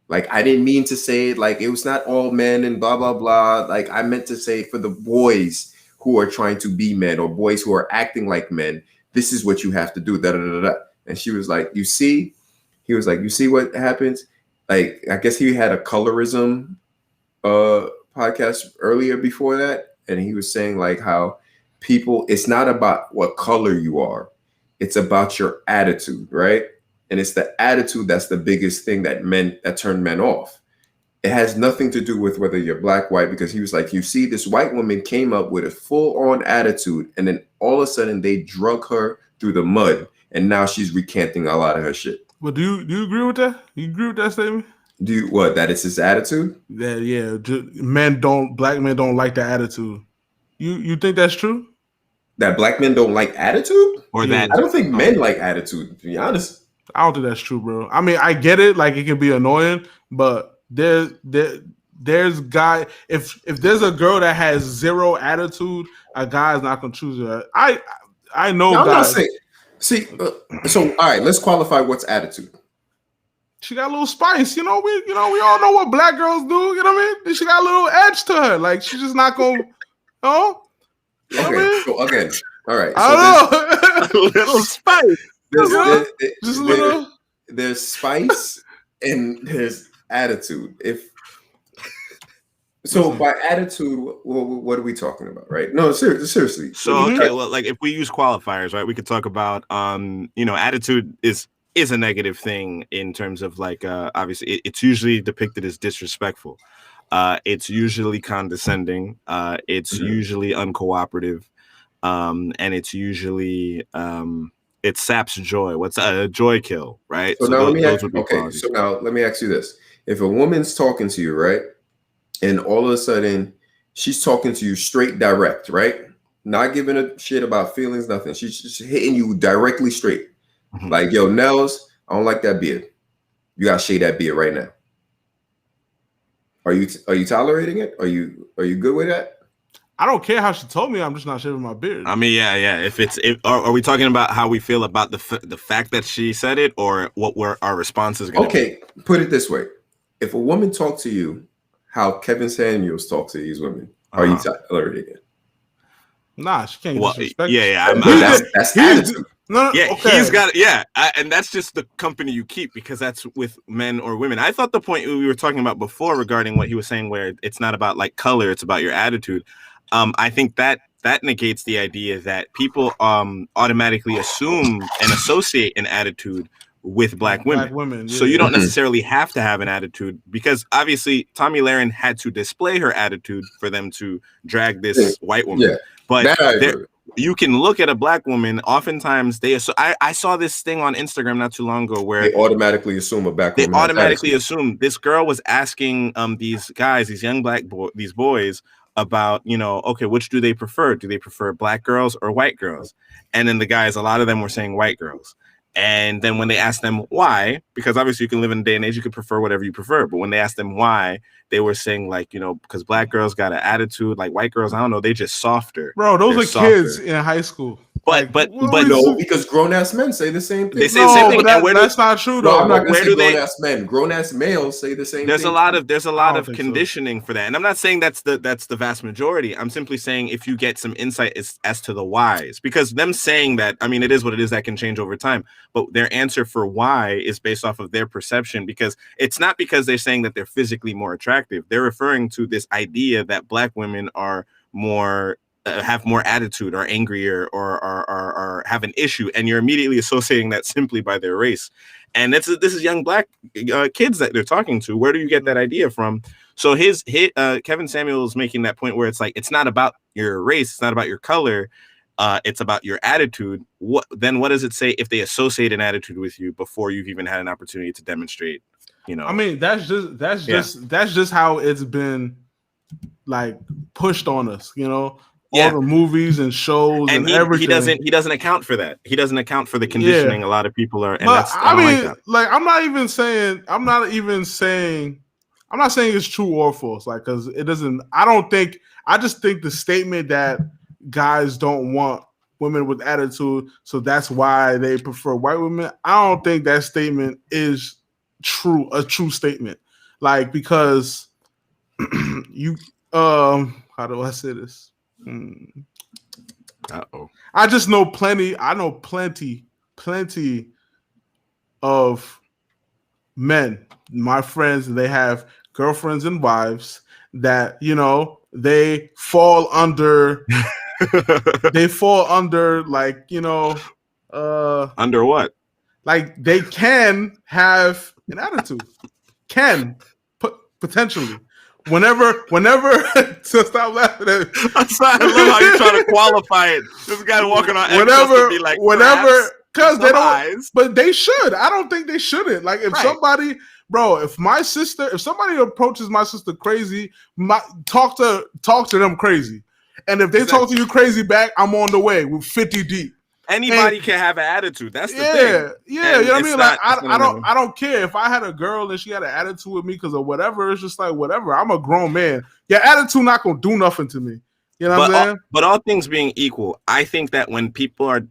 Like, I didn't mean to say it, like, it was not all men and blah, blah, blah. Like, I meant to say for the boys who are trying to be men or boys who are acting like men, this is what you have to do, da, da, da, da. And she was like, you see? He was like, you see what happens? Like, I guess he had a colorism podcast earlier before that. And he was saying like how people, it's not about what color you are. It's about your attitude, right? And it's the attitude that's the biggest thing that turn men off. It has nothing to do with whether you're black, white, because he was like, you see, this white woman came up with a full-on attitude, and then all of a sudden they drug her through the mud, and now she's recanting a lot of her shit. But do you agree with that? You agree with that statement? Do you what? That is his attitude? Yeah. Black men don't like the attitude. You think that's true? That black men don't like attitude? Or that I don't think men like attitude, to be honest. I don't think that's true, bro. I mean, I get it, like it can be annoying, but there's guy if there's a girl that has zero attitude, a guy's not gonna choose her. I know no, guys. I'm not saying, so all right, let's qualify what's attitude. She got a little spice, we all know what black girls do, you know what I mean? She got a little edge to her, like she's just not gonna, Okay, so again, all right. So I don't know. a little spice. There's spice and there's attitude. By attitude, what are we talking about, right? No, seriously. So okay, well, like if we use qualifiers, right, we could talk about attitude is a negative thing in terms of like obviously it's usually depicted as disrespectful. It's usually condescending. It's usually uncooperative, and it's usually it saps joy. What's a joy kill, right? So now let me ask you this: if a woman's talking to you, right, and all of a sudden she's talking to you straight, direct, right, not giving a shit about feelings, nothing. She's just hitting you directly straight, like, yo, Nels, I don't like that beard. You gotta shave that beard right now. Are you tolerating it? Are you good with that? I don't care how she told me. I'm just not shaving my beard. I mean, yeah. Are we talking about how we feel about the fact that she said it, or what our responses going to be? Okay, put it this way: if a woman talks to you, how Kevin Samuels talks to these women, are you tolerating it? Nah, she can't disrespect. Yeah. That's attitude. No, yeah, okay. He's got and that's just the company you keep, because that's with men or women. I thought the point we were talking about before regarding what he was saying, where it's not about like color, it's about your attitude. I think that negates the idea that people automatically assume and associate an attitude with black women. So you don't necessarily have to have an attitude, because obviously Tommy Lahren had to display her attitude for them to drag this white woman. Yeah. But you can look at a black woman. Oftentimes, I saw this thing on Instagram not too long ago where they automatically assume a black woman. They automatically assume this girl was asking these guys, these young these boys, about, okay, which do they prefer? Do they prefer black girls or white girls? And then the guys, a lot of them were saying white girls. And then when they asked them why, because obviously you can live in a day and age, you could prefer whatever you prefer. But when they asked them why, they were saying like, because black girls got an attitude, like white girls, I don't know, they just softer. Bro, those are softer kids in high school. But no, because grown ass men say the same thing. They say the same thing. That's not true though. I'm not gonna say grown ass men. Grown ass males say the same thing. There's a lot of conditioning for that, and I'm not saying that's the vast majority. I'm simply saying if you get some insight as to the whys, because them saying that, I mean, it is what it is. That can change over time, but their answer for why is based off of their perception, because it's not because they're saying that they're physically more attractive. They're referring to this idea that black women are more. Have more attitude, or angrier, or have an issue, and you're immediately associating that simply by their race. And this is young black kids that they're talking to. Where do you get that idea from? So Kevin Samuels making that point where it's like, it's not about your race, it's not about your color, it's about your attitude. What does it say if they associate an attitude with you before you've even had an opportunity to demonstrate? I mean, that's just how it's been like pushed on us, all the movies and shows and everything. He doesn't account for that. He doesn't account for the conditioning. A lot of people are, and but I'm not saying it's true or false, like, because it doesn't. I just think the statement that guys don't want women with attitude, so that's why they prefer white women. I don't think that statement is a true statement, like, because you how do I say this? I just know plenty. I know plenty of men, my friends. They have girlfriends and wives that they fall under. They fall under, like, under what? Like, they can have an attitude. potentially. Whenever so stop laughing at me. I'm sorry, I love how you try to qualify it. This guy walking on eggshells to be like, because they don't, eyes. But they should. I don't think they shouldn't. Like if somebody, bro, if somebody approaches my sister crazy, talk to them crazy, and if they talk to you crazy back, I'm on the way with 50 deep. Anybody can have an attitude. That's the thing. Yeah, and you know what I mean? Like I don't care if I had a girl and she had an attitude with me because of whatever. It's just like whatever. I'm a grown man. Your attitude not gonna do nothing to me. You know what I'm saying? But all things being equal, I think that when people are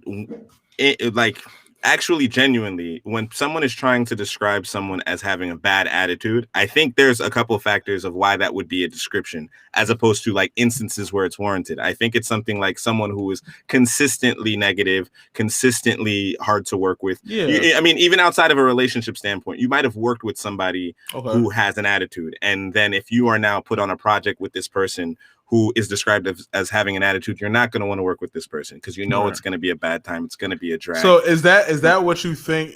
like actually genuinely, when someone is trying to describe someone as having a bad attitude, I think there's a couple of factors of why that would be a description as opposed to like instances where it's warranted. I think it's something like someone who is consistently negative, consistently hard to work with. Yeah. I mean, even outside of a relationship standpoint, you might have worked with somebody who has an attitude. And then if you are now put on a project with this person who is described as having an attitude, you're not going to want to work with this person because you know it's going to be a bad time. It's going to be a drag. So is that what you think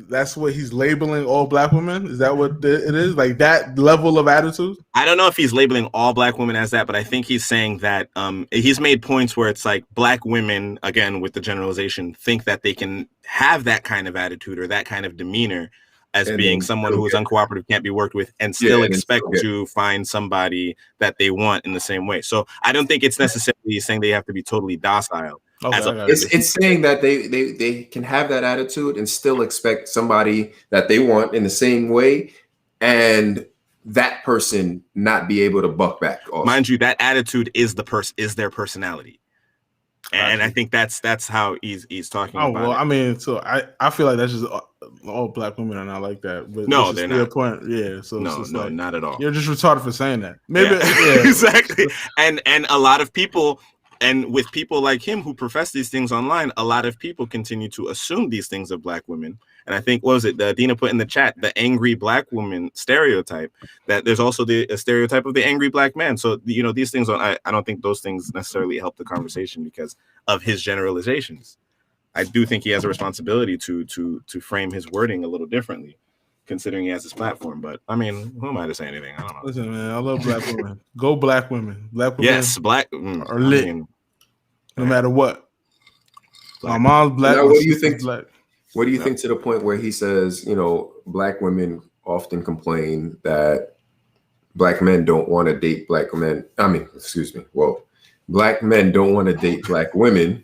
that's what he's labeling all black women? Is that what it is? Like that level of attitude? I don't know if he's labeling all black women as that, but I think he's saying that he's made points where it's like black women, again, with the generalization, think that they can have that kind of attitude or that kind of demeanor as being someone who is uncooperative, can't be worked with, and still expect to find somebody that they want in the same way. So I don't think it's necessarily saying they have to be totally docile. It's saying that they can have that attitude and still expect somebody that they want in the same way, and that person not be able to buck back. Also. Mind you, that attitude is their personality. And I think that's how he's talking about. Well, I mean, so I feel like that's just all black women are not like that. But no, they're not. Point. Yeah, so no, like, not at all. You're just retarded for saying that. Maybe exactly. And a lot of people, and with people like him who profess these things online, a lot of people continue to assume these things of black women. And I think, what was it? Dina put in the chat, the angry black woman stereotype, that there's also the stereotype of the angry black man. So, you know, these things, I don't think those things necessarily help the conversation because of his generalizations. I do think he has a responsibility to frame his wording a little differently, considering he has his platform. But, I mean, who am I to say anything? I don't know. Listen, man, I love black women. Go black women. Black women. Yes, black are lit. No matter what. My mom's black. Now, what do you think? Black. What do you think to the point where he says, you know, black women often complain that black men don't want to date black men? I mean, excuse me. Well, black men don't want to date black women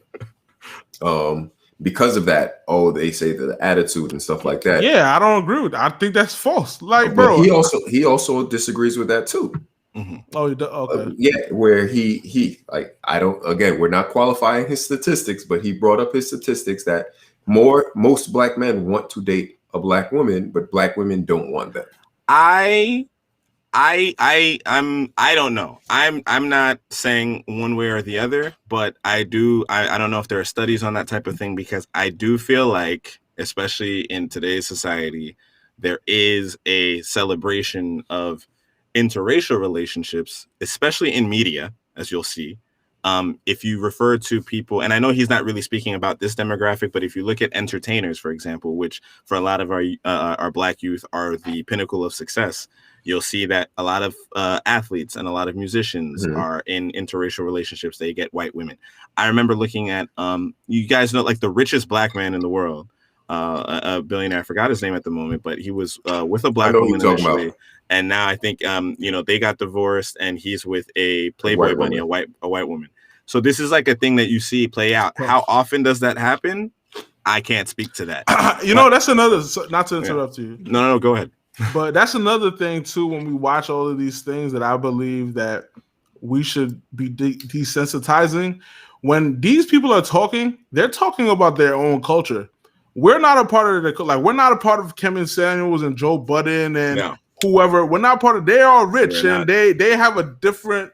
because of that. Oh, they say the attitude and stuff like that. Yeah, I don't agree with that. I think that's false. Like, bro, he also disagrees with that too. Mm-hmm. Oh, okay. Yeah, where he like, I don't. Again, we're not qualifying his statistics, but he brought up his statistics that most black men want to date a black woman, but black women don't want them. I don't know. I'm not saying one way or the other, but I don't know if there are studies on that type of thing, because I do feel like, especially in today's society, there is a celebration of interracial relationships, especially in media, as you'll see. If you refer to people, and I know he's not really speaking about this demographic, but if you look at entertainers, for example, which for a lot of our black youth are the pinnacle of success, you'll see that a lot of athletes and a lot of musicians are in interracial relationships. They get white women. I remember looking at, you guys know, like the richest black man in the world, a billionaire. I forgot his name at the moment, but he was with a black woman initially. And now I think, they got divorced and he's with a Playboy bunny, a white woman. So this is like a thing that you see play out. How often does that happen? I can't speak to that. That's another, not to interrupt you. No, go ahead. But that's another thing too, when we watch all of these things, that I believe that we should be desensitizing. When these people are talking, they're talking about their own culture. We're not a part of we're not a part of Kevin Samuels and Joe Budden and whoever. We're not part of. They are rich and they have a different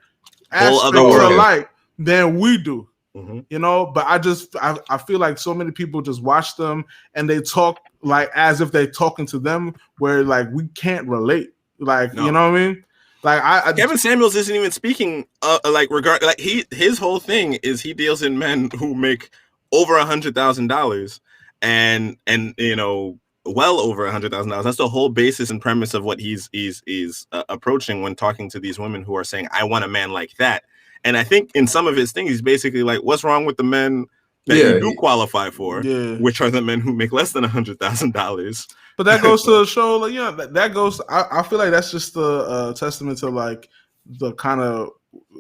aspect to life than we do. Mm-hmm. But I feel like so many people just watch them and they talk like as if they're talking to them, where like we can't relate. Like, you know what I mean? Like Kevin Samuels isn't even speaking his whole thing is he deals in men who make over $100,000 and well over $100,000. That's the whole basis and premise of what he's approaching when talking to these women who are saying, I want a man like that. And I think in some of his things, he's basically like, what's wrong with the men that you do qualify for, which are the men who make less than $100,000. But that goes to show, like, yeah, that goes. I feel like that's just a testament to like the kind of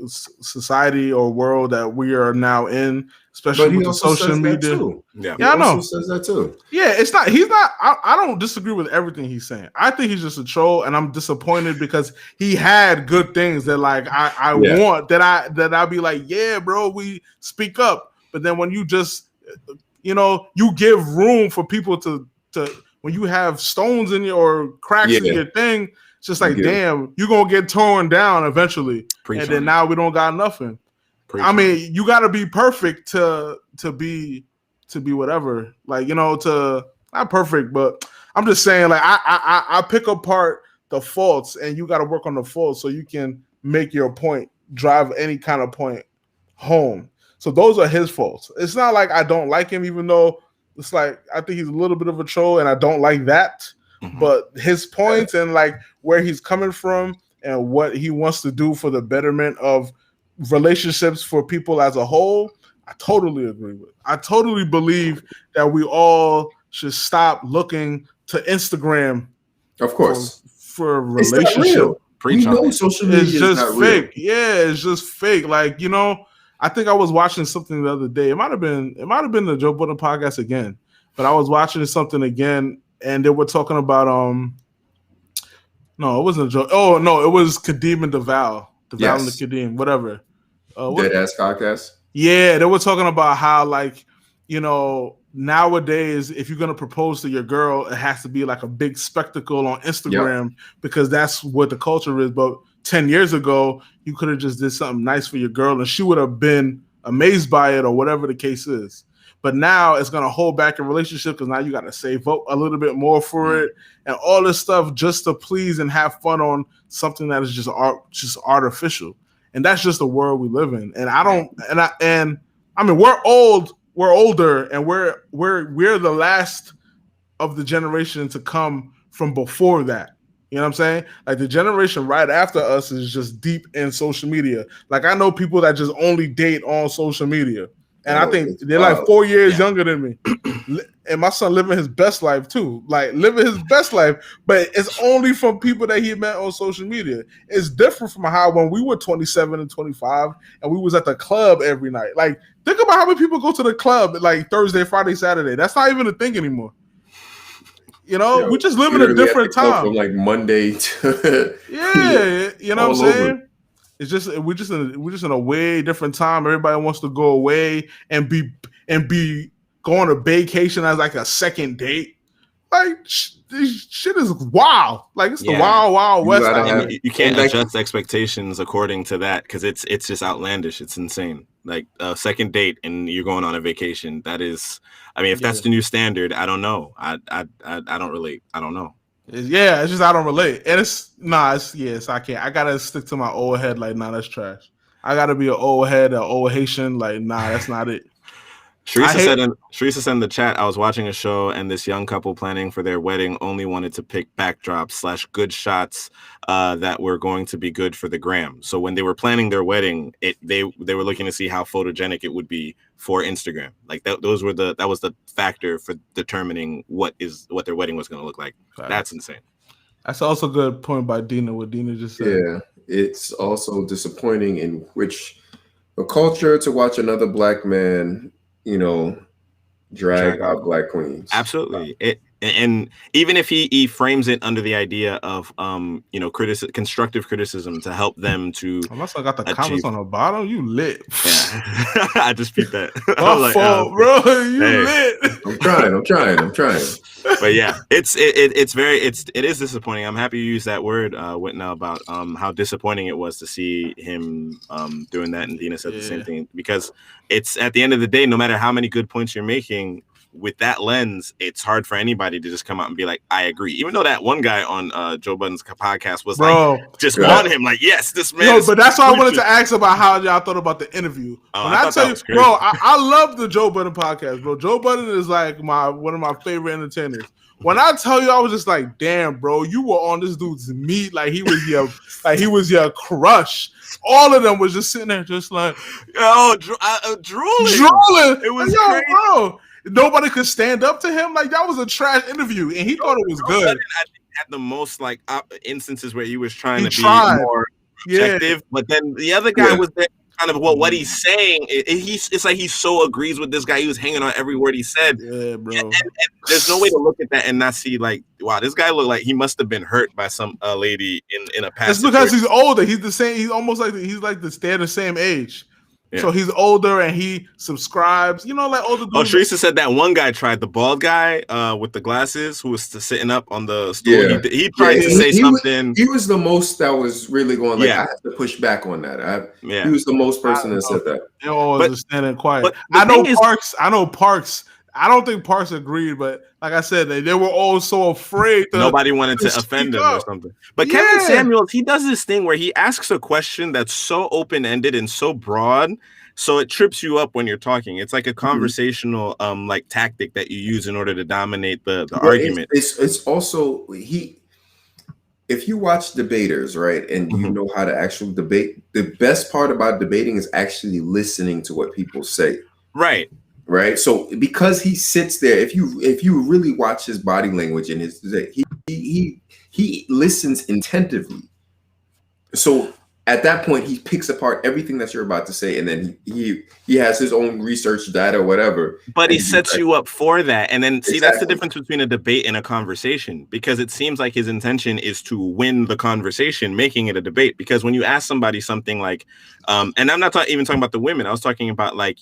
society or world that we are now in, especially with the social media. Yeah, I know. Says that too. Yeah, it's not. He's not. I don't disagree with everything he's saying. I think he's just a troll, and I'm disappointed because he had good things that like I want that I'd be like, yeah, bro, we speak up. But then when you just, you give room for people to when you have stones in your or cracks in your thing, it's just like, damn, you're gonna get torn down eventually. And then now we don't got nothing. I mean, you gotta be perfect to be whatever. Like, to not perfect, but I'm just saying, like, I pick apart the faults and you gotta work on the faults so you can make your point, drive any kind of point home. So those are his faults. It's not like I don't like him, even though it's like I think he's a little bit of a troll and I don't like that. Mm-hmm. But his points and like where he's coming from and what he wants to do for the betterment of relationships for people as a whole, I totally agree with. I totally believe that we all should stop looking to Instagram, of course, for a relationship. We know social media is just not fake. Real. Yeah, it's just fake. Like, I think I was watching something the other day. It might have been the Joe Budden podcast again, but I was watching something again, and they were talking about no, it wasn't Joe. Oh no, it was Kadeem and Deval and the Kadeem, whatever. Dead ass podcast. Yeah, they were talking about how like nowadays if you're gonna propose to your girl, it has to be like a big spectacle on Instagram because that's what the culture is. But 10 years ago, you could have just did something nice for your girl and she would have been amazed by it or whatever the case is. But now it's going to hold back a relationship because now you got to save up a little bit more for it and all this stuff just to please and have fun on something that is just artificial. And that's just the world we live in. And I mean, we're older and we're the last of the generation to come from before that. You know what I'm saying? Like the generation right after us is just deep in social media. Like I know people that just only date on social media. And I think they're like 4 years younger than me. And my son living his best life too. Like living his best life. But it's only from people that he met on social media. It's different from how when we were 27 and 25 and we was at the club every night. Like think about how many people go to the club like Thursday, Friday, Saturday. That's not even a thing anymore. We just live in a different time. From like Monday to you know what I'm saying? It's just we're just in a way different time. Everybody wants to go away and be going to vacation as like a second date. Like this shit is wild. Like it's the wild west. You can't adjust expectations according to that because it's just outlandish. It's insane. Like a second date and you're going on a vacation. That is, I mean, if that's the new standard, I don't know. I don't relate. I don't know. It's just I don't relate. And I can't. I gotta stick to my old head. Like, nah, that's trash. I gotta be an old head, an old Haitian. Like, nah, that's not it. Sharissa said in the chat, I was watching a show and this young couple planning for their wedding only wanted to pick backdrops / good shots that were going to be good for the gram. So when they were planning their wedding, they were looking to see how photogenic it would be for Instagram. Like that was the factor for determining what their wedding was going to look like. Right. That's insane. That's also a good point by Dina. What Dina just said. Yeah, it's also disappointing in which a culture to watch another black man drag out black queens. Absolutely. And even if he frames it under the idea of constructive criticism to help them to unless I got the comments on the bottom, you lit. Yeah. I just beat that. My fault, bro. You lit. I'm trying. But yeah, it is disappointing. I'm happy you used that word, Witna, about how disappointing it was to see him doing that, and Dina said the same thing, because it's at the end of the day, no matter how many good points you're making, with that lens, it's hard for anybody to just come out and be like, I agree. Even though that one guy on Joe Budden's podcast was just on him, like, yes, this man. But that's why I wanted to ask about how y'all thought about the interview. I tell you, bro, I love the Joe Budden podcast, bro. Joe Budden is like one of my favorite entertainers. When I tell you, I was just like, damn, bro, you were on this dude's meat like he was your crush. All of them was just sitting there just like, drooling. It was yo, crazy. bro. Nobody could stand up to him. Like, that was a trash interview, and he thought it was good. I think had the most like instances where he was trying to be more objective, but then the other guy was there. Kind of what he's saying, it's like he so agrees with this guy. He was hanging on every word he said. Yeah, bro. And there's no way to look at that and not see like, wow, this guy looked like he must have been hurt by some lady in a past. It's because he's older. He's the same. He's almost like they're the same age. Yeah. So he's older and he subscribes. You know, like older dudes. Oh, Teresa said that one guy tried, the bald guy with the glasses who was sitting up on the stool. Yeah. He tried to say something. He was the most that was really going like, I have to push back on that. He was the most person that said that. They're always just standing quiet. I know Parks. I don't think Parks agreed, but like I said, they were all so afraid. Nobody wanted to offend him or something. But Kevin Samuels, he does this thing where he asks a question that's so open-ended and so broad, so it trips you up when you're talking. It's like a conversational like tactic that you use in order to dominate the argument. It's also if you watch debaters, right, and you know how to actually debate, the best part about debating is actually listening to what people say. Right. So because he sits there, if you really watch his body language and he listens attentively. So at that point, he picks apart everything that you're about to say, and then he has his own research data, whatever. But he sets you up for that, and then see that's the difference between a debate and a conversation, because it seems like his intention is to win the conversation, making it a debate. Because when you ask somebody something like, and I'm not even talking about the women, I was talking about like,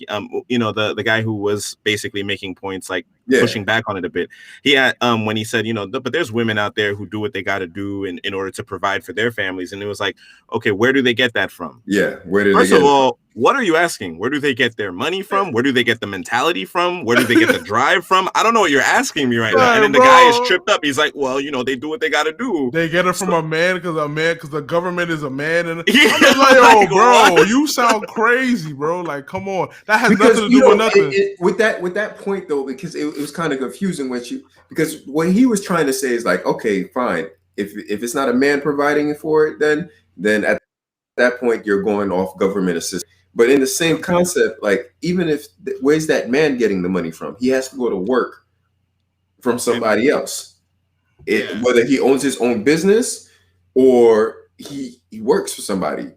you know, the guy who was basically making points like pushing back on it a bit. He had when he said, you know, but there's women out there who do what they got to do in order to provide for their families, and it was like, okay, where do they get that from? Where do First of all, what are you asking? Where do they get their money from? Where do they get the mentality from? Where do they get the drive from? I don't know what you're asking me right now. And then the guy is tripped up. He's like, well, you know, they do what they got to do. They get it from a man because the government is a man. And I'm like, oh, bro, you sound crazy, bro. Like, come on. That has nothing to do with nothing. With that point, though, because it was kind of confusing because what he was trying to say is like, okay, fine. If it's not a man providing it for it, then at that point, you're going off government assistance. But in the same concept, like, even if where's that man getting the money from? He has to go to work from somebody else. Whether he owns his own business or he works for somebody.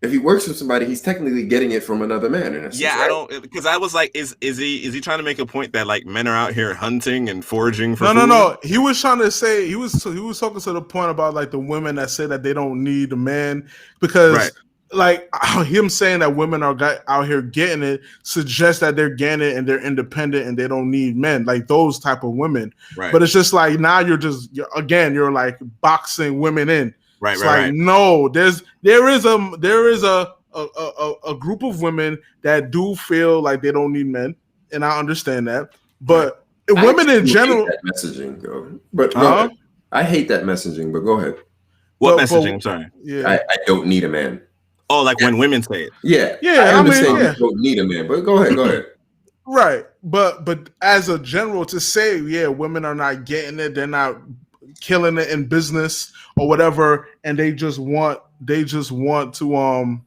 If he works for somebody, he's technically getting it from another man. In a sense, I don't, because I was like, is he trying to make a point that like men are out here hunting and foraging for food? No. He was trying to say he was talking to the point about like the women that say that they don't need a man because. Like him saying that women are out here getting it suggests that they're getting it and they're independent and they don't need men, like those type of women. Right. But it's just like now you're like boxing women in. Right. Right. Like, no, there is a group of women that do feel like they don't need men, and I understand that. But women in general, hate that messaging though. But I hate that messaging. But go ahead. What messaging? I'm sorry. I don't need a man. Oh, like when women say it. I understand you don't need a man, but go ahead. Right. But as a general to say, women are not getting it, they're not killing it in business or whatever, and they just want to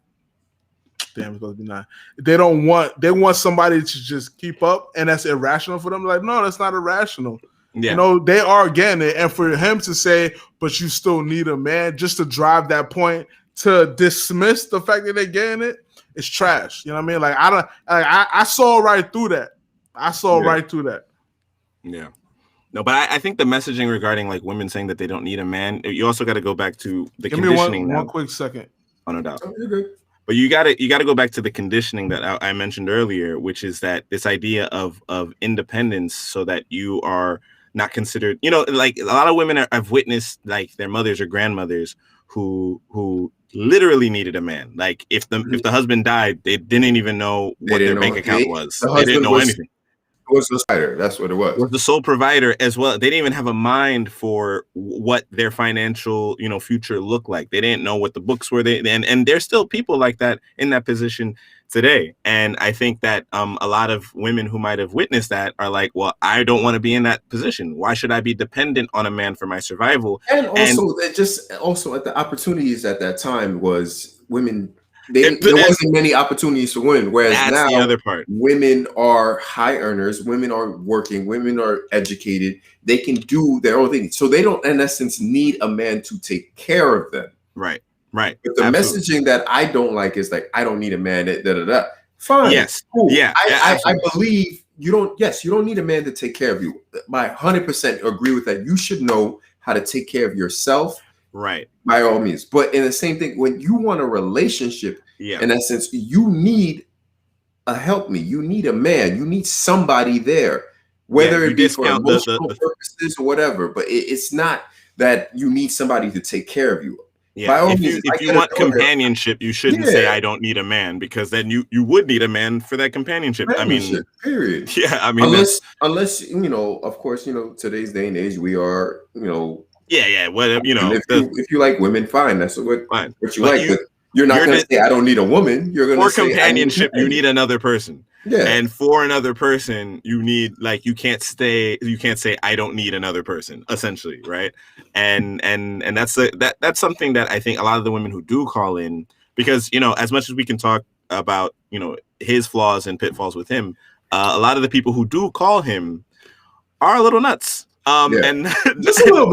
damn, it's gonna be 9. They want somebody to just keep up, and that's irrational for them. Like, no, that's not irrational. Yeah. You know, they are getting it. And for him to say, but you still need a man, just to drive that point to dismiss the fact that they're getting it, it's trash. You know what I mean? Like, I saw right through that. Right through that. Yeah. No, but I think the messaging regarding like women saying that they don't need a man, you also got to go back to the conditioning. Give me one quick second. Oh, no doubt. But you got to go back to the conditioning that I mentioned earlier, which is that this idea of independence, so that you are not considered, you know, like a lot of women I've witnessed, like their mothers or grandmothers who literally needed a man. Like if the husband died, they didn't even know what their bank account was. They didn't know anything. was the provider. That's what it was. Was the sole provider as well. They didn't even have a mind for what their financial, future looked like. They didn't know what the books were. And there's still people like that in that position today. And I think that a lot of women who might have witnessed that are like, well, I don't want to be in that position. Why should I be dependent on a man for my survival? And also at the opportunities at that time was women. There wasn't many opportunities for women, whereas now the other part. Women are high earners, women are working, women are educated. They can do their own thing, so they don't, in essence, need a man to take care of them. Right. But the messaging that I don't like is like, I don't need a man. Fine. Yes. Cool. Yeah. I believe you don't. Yes, you don't need a man to take care of you. I 100% agree with that. You should know how to take care of yourself. Right. By all means. But in the same thing, when you want a relationship, in essence, you need a help me. You need a man. You need somebody there, whether it be for emotional purposes or whatever. But it's not that you need somebody to take care of you. Yeah. By all means, if you want companionship, you shouldn't say I don't need a man, because then you would need a man for that companionship. I mean, period. Yeah. I mean, unless of course, today's day and age, we are, Yeah. Well, if you like women, fine. That's what you like. But you're not going to say I don't need a woman. You're going to say for companionship, you need another person. Yeah. And for another person, you need, like, you can't say I don't need another person, essentially, right? And that's something that I think a lot of the women who do call in, because as much as we can talk about his flaws and pitfalls with him, a lot of the people who do call him are a little nuts. And just a little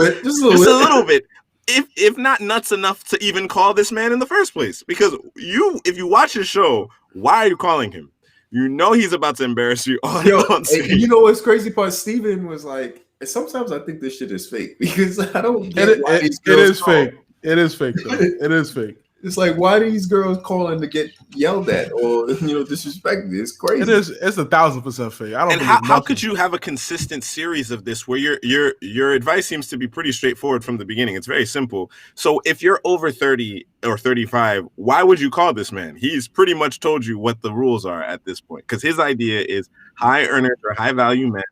bit. If not nuts enough to even call this man in the first place, because if you watch his show, why are you calling him? He's about to embarrass you on stage. And what's crazy part? Steven was like, sometimes I think this shit is fake, because I don't get why these girls it is fake. It is fake, though. It is fake. It's like, why are these girls calling to get yelled at or disrespected? It's crazy. It's 1,000% fake. I don't. And how could you have a consistent series of this where your advice seems to be pretty straightforward from the beginning? It's very simple. So if you're over 30 or 35, why would you call this man? He's pretty much told you what the rules are at this point, because his idea is high earners or high value men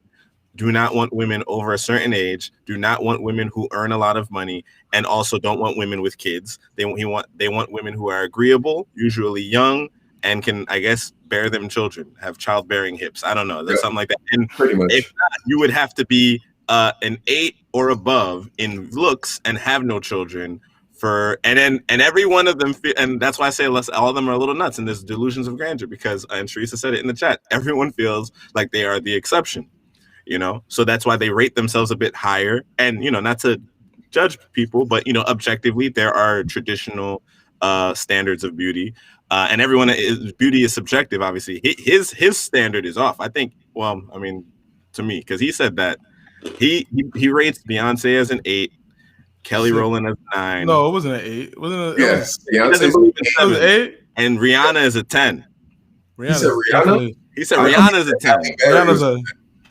do not want women over a certain age, do not want women who earn a lot of money, and also don't want women with kids. They want women who are agreeable, usually young, and can, I guess, bear them children, have childbearing hips. I don't know. There's something like that. And pretty much. If not, you would have to be an 8 or above in looks and have no children. And every one of them, and that's why I say all of them are a little nuts, and there's delusions of grandeur, because, and Teresa said it in the chat, everyone feels like they are the exception. So that's why they rate themselves a bit higher. And, not to judge people, but, objectively, there are traditional standards of beauty. And beauty is subjective, obviously. His standard is off. I think, to me, because he said that he rates Beyonce as an 8, Kelly Rowland as a 9. No, it wasn't an 8. Yes, Beyonce was 8. And Rihanna is a 10. He said Rihanna? He said Rihanna's a 10.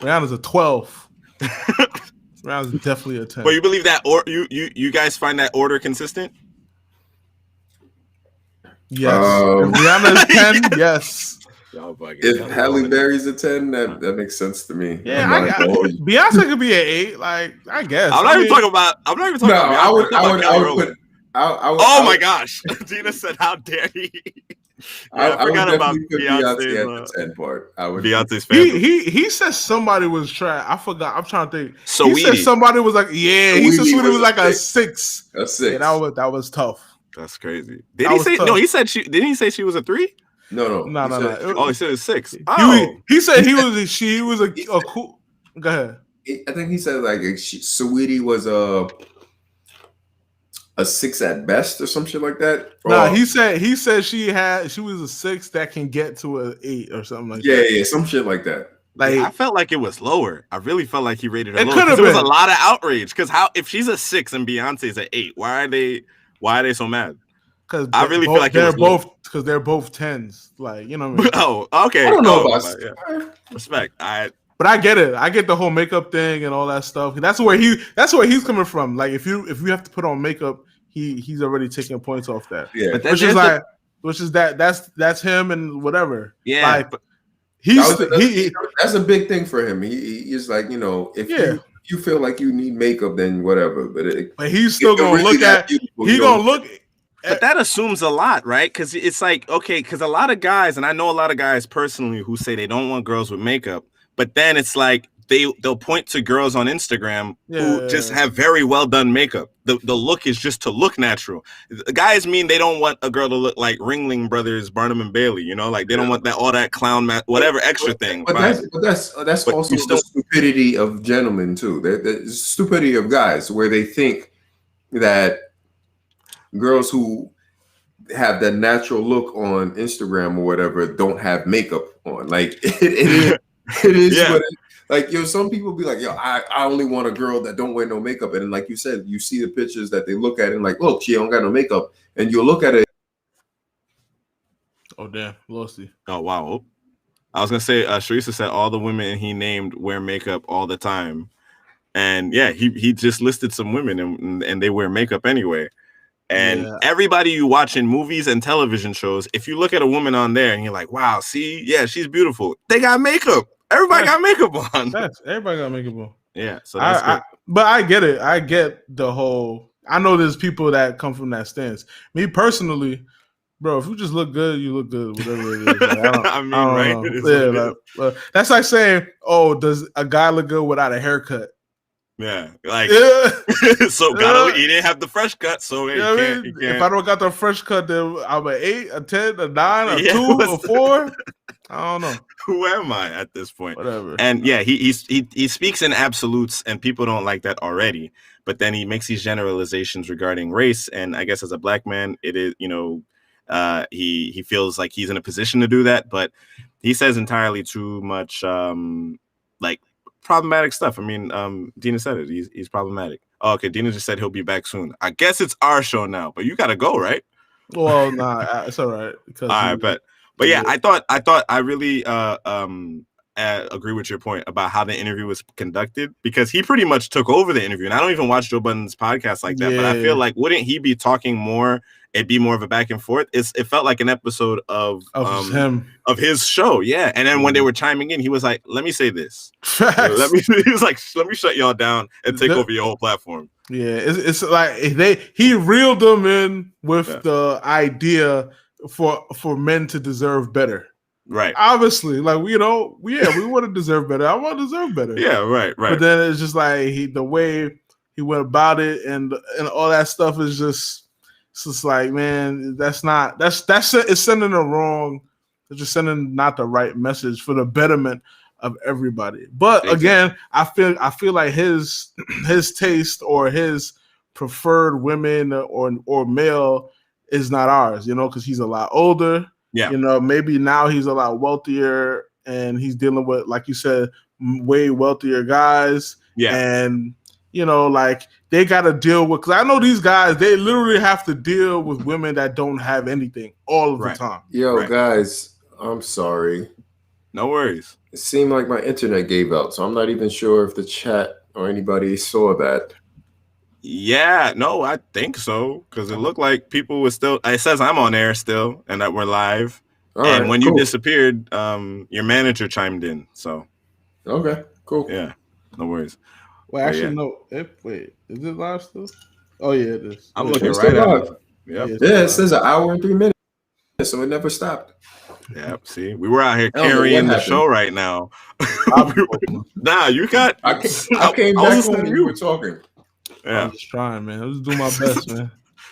Rihanna's a 12. Rihanna's definitely a 10. But you believe that, or you guys find that order consistent? Yes. Rihanna's 10. Yes. If Halle Berry's a 10, that makes sense to me. Yeah, Beyonce could be an 8. Like, I guess. I'm not even talking about. I would put. Oh my gosh! Gina said, "How dare he?" I forgot about Beyonce at the 10 part. Beyonce's family. He said somebody was trash. I forgot. I'm trying to think. So he said somebody was like, he said Saweetie was like a 6. A 6. Yeah, that was tough. That's crazy. Did he say tough. No? He said didn't he say she was a 3? No. He said it was 6. He said he was a cool. Go ahead. I think he said like Saweetie was a 6 at best or some shit like that. Nah, he said she was a 6 that can get to an 8 or something like that. Yeah, some shit like that. Like, I felt like it was lower. I really felt like he rated her lower. There was a lot of outrage, because if she's a 6 and Beyonce's an 8, why are they so mad? Because I really feel like they're both 10s. Like, you know what I mean? Oh, okay. I don't know about respect. But I get it. I get the whole makeup thing and all that stuff. That's where he's coming from. Like, if you have to put on makeup, he's already taking points off that. Yeah, that's him and whatever. Yeah, like, That's a big thing for him. He's like, you know, if you feel like you need makeup, then whatever. But he's still gonna look at. He gonna look. But that assumes a lot, right? Because it's like, okay, because a lot of guys, and I know a lot of guys personally who say they don't want girls with makeup, but then it's like they'll point to girls on Instagram who just have very well done makeup. The look is just to look natural. The guys mean they don't want a girl to look like Ringling Brothers, Barnum and Bailey, you know, like they don't want that all that clown whatever extra thing. But that's also the stupidity of gentlemen too. The stupidity of guys where they think that girls who have that natural look on Instagram or whatever don't have makeup on. Like it is what like, yo, some people be like, yo, I only want a girl that don't wear no makeup. And then, like you said, you see the pictures that they look at and like, look, she don't got no makeup. And you look at it. Oh, damn. Lost you. Oh, wow. I was going to say, Sharissa said all the women he named wear makeup all the time. And yeah, he just listed some women and they wear makeup anyway. And everybody you watch in movies and television shows, if you look at a woman on there and you're like, wow, see, yeah, she's beautiful. They got makeup. Everybody got makeup on. Everybody got makeup on. Yeah. So that's good. But I get it. I get the whole. I know there's people that come from that stance. Me personally, bro, if you just look good, you look good. Whatever it is. Like, I mean, right? That's like saying, oh, does a guy look good without a haircut? Yeah, like so. He didn't have the fresh cut, so he can't. If I don't got the fresh cut, then I'm an 8, a 10, a 9, a 2, a 4. I don't know. Who am I at this point? Whatever. And yeah, he speaks in absolutes, and people don't like that already. But then he makes these generalizations regarding race, and I guess as a black man, it is, you know, he feels like he's in a position to do that, but he says entirely too much, like problematic stuff. I mean, Dina said it. He's problematic. Oh, okay, Dina just said he'll be back soon. I guess it's our show now, but you got to go, right? Well, nah, it's all right. Because all right, but yeah, I thought I really agree with your point about how the interview was conducted, because he pretty much took over the interview. And I don't even watch Joe Budden's podcast like that, but I feel like wouldn't he be talking more? It'd be more of a back and forth. It felt like an episode of his show, yeah. And then when they were chiming in, he was like, "Let me say this." He was like, "Let me shut y'all down and take over your whole platform." Yeah, it's like he reeled them in with the idea for men to deserve better. Right. Obviously, like, you know, we want to deserve better. I want to deserve better. Yeah, right. But then it's just like the way he went about it and all that stuff is just. It's just like, man, that's it's sending the wrong. It's just sending not the right message for the betterment of everybody. But again, I feel like his taste or his preferred women or male is not ours, you know, because he's a lot older. Yeah, you know, maybe now he's a lot wealthier and he's dealing with, like you said, way wealthier guys. Yeah, and you know, like they got to deal with, because I know these guys, they literally have to deal with women that don't have anything all of the time. Yo, guys, I'm sorry. No worries. It seemed like my internet gave out, so I'm not even sure if the chat or anybody saw that. Yeah, no, I think so, because it looked like people were still. It says I'm on air still, and that we're live. And when you disappeared, your manager chimed in. So. Okay, cool. Yeah, no worries. Well, actually, no. Wait, is it live still? Oh yeah, it is. I'm looking right at it. Yep. Yeah, it says 1 hour and 3 minutes, so it never stopped. Yeah, see, we were out here carrying the show right now. Nah, you got. I came back when you were talking. Yeah, I'm just trying, man. I'm just doing my best, man.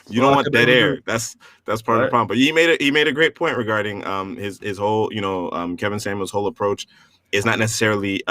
You don't want dead air. That's part of the problem. But he made a great point regarding his whole, you know, Kevin Samuels' whole approach is not necessarily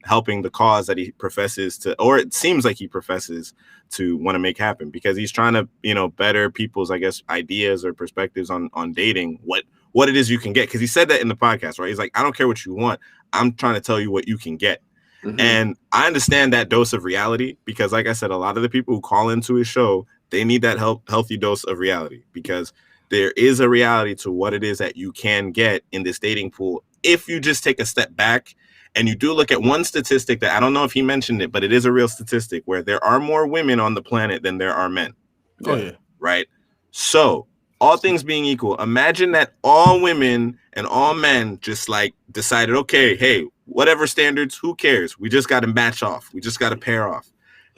helping the cause that he professes to, or it seems like he professes to want to make happen, because he's trying to, you know, better people's, I guess, ideas or perspectives on dating, what it is you can get. Because he said that in the podcast, right? He's like, I don't care what you want. I'm trying to tell you what you can get. Mm-hmm. And I understand that dose of reality, because like I said, a lot of the people who call into his show, they need that healthy dose of reality, because there is a reality to what it is that you can get in this dating pool if you just take a step back and you do look at one statistic that I don't know if he mentioned it, but it is a real statistic where there are more women on the planet than there are men. Oh, yeah. Right. So all things being equal, imagine that all women and all men just like decided, okay, hey, whatever standards, who cares? We just got to match off. We just got to pair off.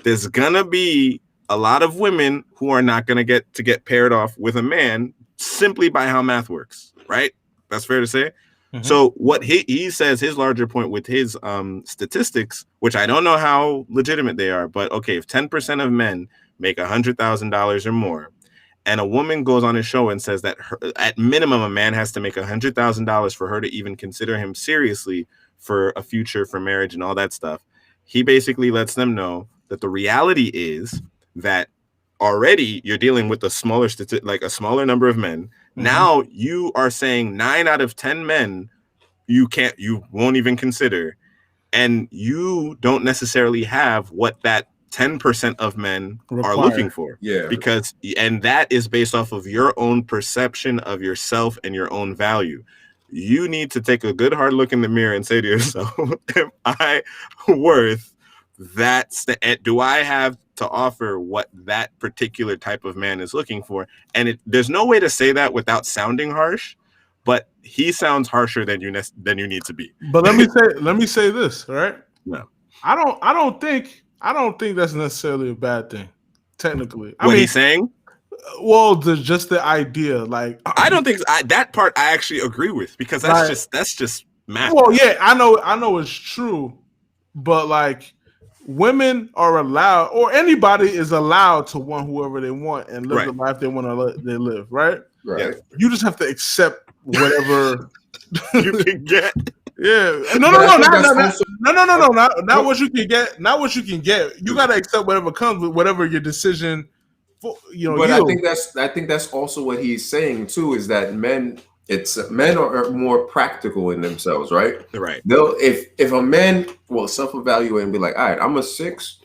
There's gonna be a lot of women who are not gonna get paired off with a man simply by how math works, right? That's fair to say. Mm-hmm. So what he says, his larger point with his statistics, which I don't know how legitimate they are, but okay, if 10% of men make $100,000 or more, and a woman goes on his show and says that at minimum a man has to make $100,000 for her to even consider him seriously for a future, for marriage and all that stuff, he basically lets them know that the reality is that already you're dealing with a smaller like a smaller number of men. Mm-hmm. Now you are saying 9 out of 10 men you won't even consider, and you don't necessarily have what that 10% of men are looking for. Yeah. And that is based off of your own perception of yourself and your own value. You need to take a good hard look in the mirror and say to yourself, am I worth that? Do I have to offer what that particular type of man is looking for? And there's no way to say that without sounding harsh, but he sounds harsher than you need to be. But let me say this, right? No. I don't think that's necessarily a bad thing, technically. What he's saying? Well, just the idea, like I don't think that part I actually agree with, because that's just math. Well, yeah, I know it's true, but like women are allowed, or anybody is allowed to want whoever they want and live the life they want to live, right? Right. You just have to accept whatever you can get. Yeah. Not what you can get. Not what you can get. You gotta accept whatever comes with whatever your decision. But I think that's also what he's saying too, is that men are more practical in themselves, right? Right. They'll if a man will self-evaluate and be like, all right, I'm a 6.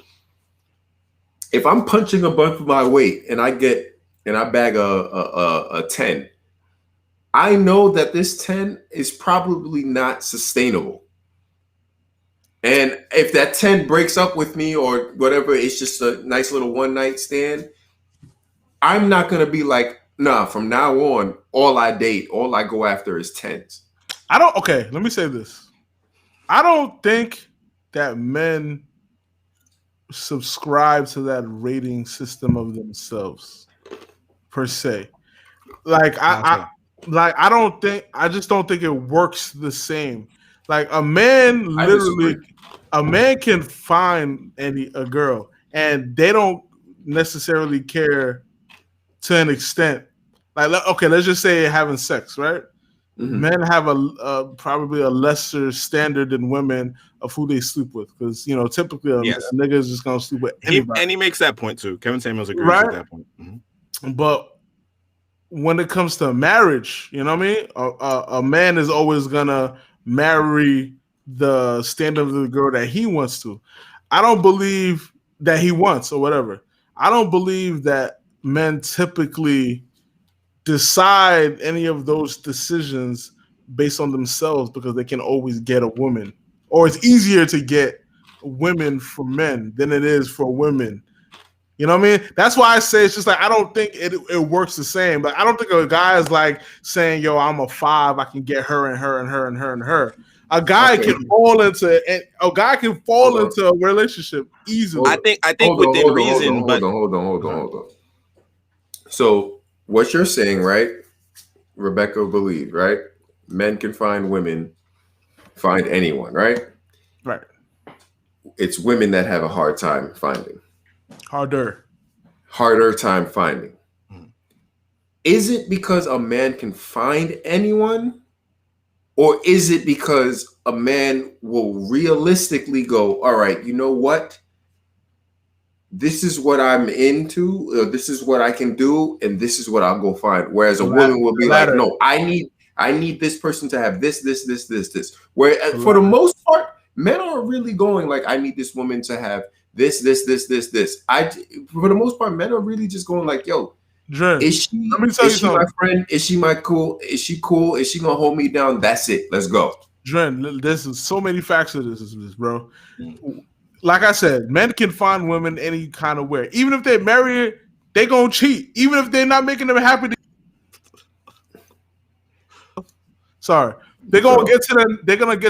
If I'm punching above my weight and I bag a 10. I know that this 10 is probably not sustainable. And if that 10 breaks up with me or whatever, it's just a nice little one night stand, I'm not going to be like, nah, from now on, all I go after is 10s. Okay, let me say this. I don't think that men subscribe to that rating system of themselves per se. I just don't think it works the same. Like a man can find a girl and they don't necessarily care to an extent. Like, okay, let's just say having sex, right? Mm-hmm. Men have probably a lesser standard than women of who they sleep with, because typically a nigga is just gonna sleep with anybody. And he makes that point too. Kevin Samuels agrees with that point. Mm-hmm. But when it comes to marriage, you know what I mean? A man is always gonna marry the standard of the girl that he wants to. I don't believe that he wants or whatever. I don't believe that men typically decide any of those decisions based on themselves because they can always get a woman, or it's easier to get women for men than it is for women. You know what I mean? That's why I say it's just like, I don't think it works the same. But I don't think a guy is like saying, yo, I'm a 5, I can get her and her and her and her and her. A guy can fall into a relationship easily. I think within reason. Hold on. So what you're saying, right? Rebecca believed, right? Men can find women, find anyone, right? Right. It's women that have a hard time finding. Harder time finding. Is it because a man can find anyone, or is it because a man will realistically go, all right, you know what? This is what I'm into, or this is what I can do, and this is what I'll go find. Whereas a woman will be like, no, I need this person to have this. Where for the most part, men are really going like, I need this woman to have this. For the most part, men are really just going like, yo, Dre, is she my friend? Is she cool? Is she cool? Is she gonna hold me down? That's it. Let's go. Dre, there's so many facts to this, bro. Like I said, men can find women any kind of way. Even if they marry her, they gonna cheat. Even if they're not making them happy. Sorry. They're gonna get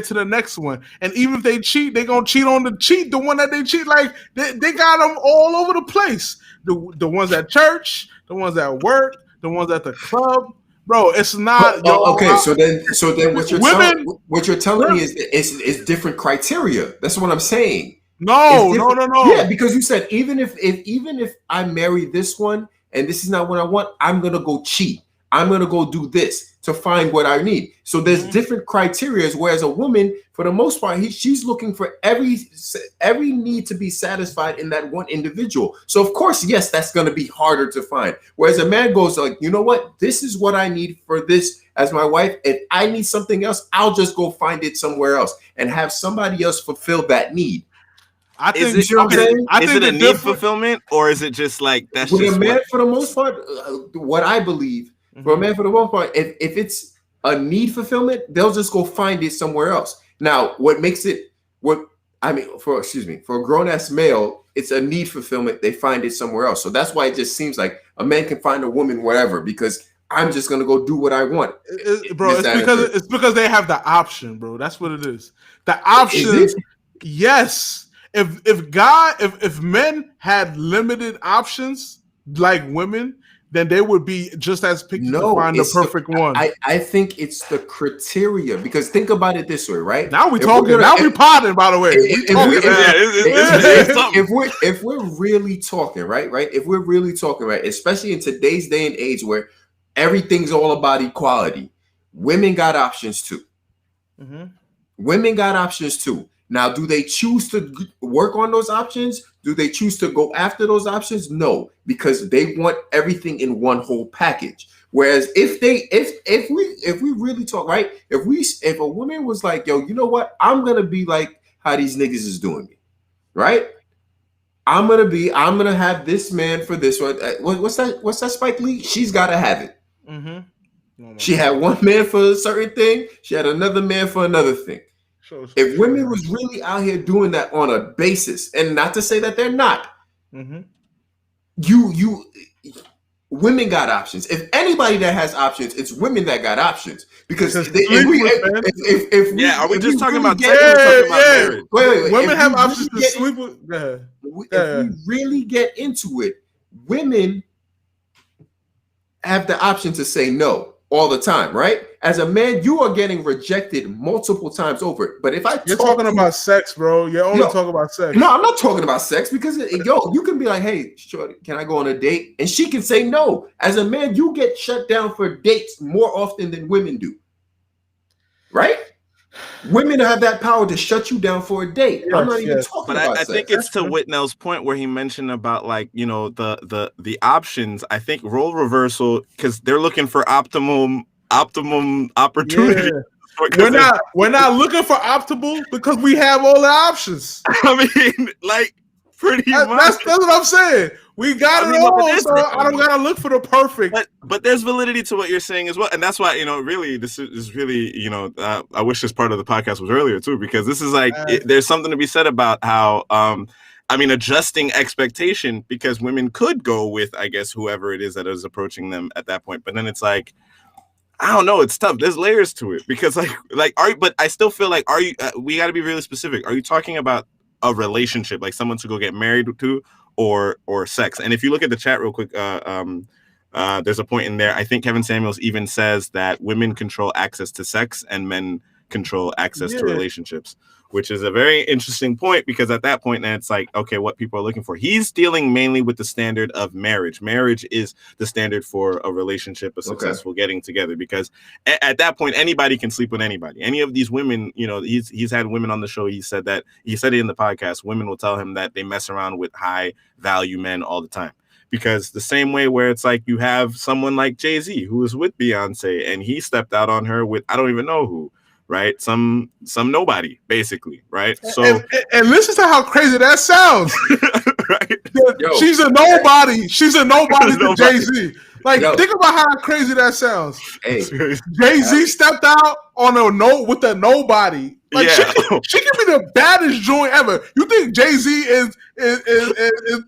to the next one, and even if they cheat, they're gonna cheat on the one that they cheat. Like they got them all over the place. The ones at church, the ones at work, the ones at the club. Bro, it's not. So then, what you're telling me is it's different criteria. That's what I'm saying. No. Yeah, because you said even if I marry this one and this is not what I want, I'm gonna go cheat. I'm gonna go do this to find what I need. So there's different criteria. Whereas a woman, for the most part, she's looking for every need to be satisfied in that one individual. So of course, yes, that's gonna be harder to find. Whereas a man goes like, you know what, this is what I need for this as my wife. If I need something else, I'll just go find it somewhere else and have somebody else fulfill that need. I think is it a need fulfillment, or is it just like that's with just a man for the most part? What I believe. For a man, for the most part, if it's a need fulfillment, they'll just go find it somewhere else. Now, what makes it for a grown-ass male, it's a need fulfillment. They find it somewhere else. So that's why it just seems like a man can find a woman wherever because I'm just gonna go do what I want. It's because they have the option, bro. That's what it is. The option, yes. If men had limited options like women, then they would be just as picky to find the perfect one. I think it's the criteria, because think about it this way, right? Now we talking. Now we potting, by the way. If we're really talking, right? If we're really talking, right? Especially in today's day and age where everything's all about equality, women got options too. Women got options too. Now, do they choose to work on those options? Do they choose to go after those options? No, because they want everything in one whole package. Whereas if we really talk, right? If a woman was like, yo, you know what? I'm gonna be like how these niggas is doing me, right? I'm gonna have this man for this one. What's that Spike Lee? She's gotta have it. She had one man for a certain thing. She had another man for another thing. If women was really out here doing that on a basis, and not to say that they're not, women got options. If anybody that has options, it's women that got options. Because are we just talking about marriage? Wait. Women have options to sleep with. If we really get into it, women have the option to say no all the time, right? As a man, you are getting rejected multiple times over. But if you're talking about sex, bro. You're only talking about sex. No, I'm not talking about sex, because you can be like, hey, shorty, can I go on a date? And she can say no. As a man, you get shut down for dates more often than women do. Right? Women have that power to shut you down for a date. I'm not even talking about sex. I think it's to Whitnell's point where he mentioned about, like, you know, the options. I think role reversal, because they're looking for optimum opportunity. Yeah. We're not looking for optimal because we have all the options. I mean, like, pretty much. That's what I'm saying. We got it all, so I don't gotta look for the perfect. But there's validity to what you're saying as well, and that's why, you know, really, this is really, you know, I wish this part of the podcast was earlier too, because this is like there's something to be said about how adjusting expectation, because women could go with, I guess, whoever it is that is approaching them at that point, but then it's like, I don't know, it's tough. There's layers to it, because but I still feel like, we got to be really specific. Are you talking about a relationship, like someone to go get married to, or sex? And if you look at the chat real quick, there's a point in there. I think Kevin Samuels even says that women control access to sex and men control access to relationships, which is a very interesting point, because at that point, then it's like, okay, what people are looking for. He's dealing mainly with the standard of marriage. Marriage is the standard for a relationship, a successful getting together, because at that point, anybody can sleep with anybody. Any of these women, you know, he's had women on the show. He said it in the podcast. Women will tell him that they mess around with high value men all the time. Because the same way where it's like you have someone like Jay-Z who was with Beyonce and he stepped out on her with, I don't even know who. Right, some nobody, basically, right? So and listen to how crazy that sounds. Right? She's a nobody. She's a nobody to Jay-Z. Like, think about how crazy that sounds. Hey, Jay-Z stepped out on with a nobody. Like, she can be the baddest joint ever. You think Jay-Z is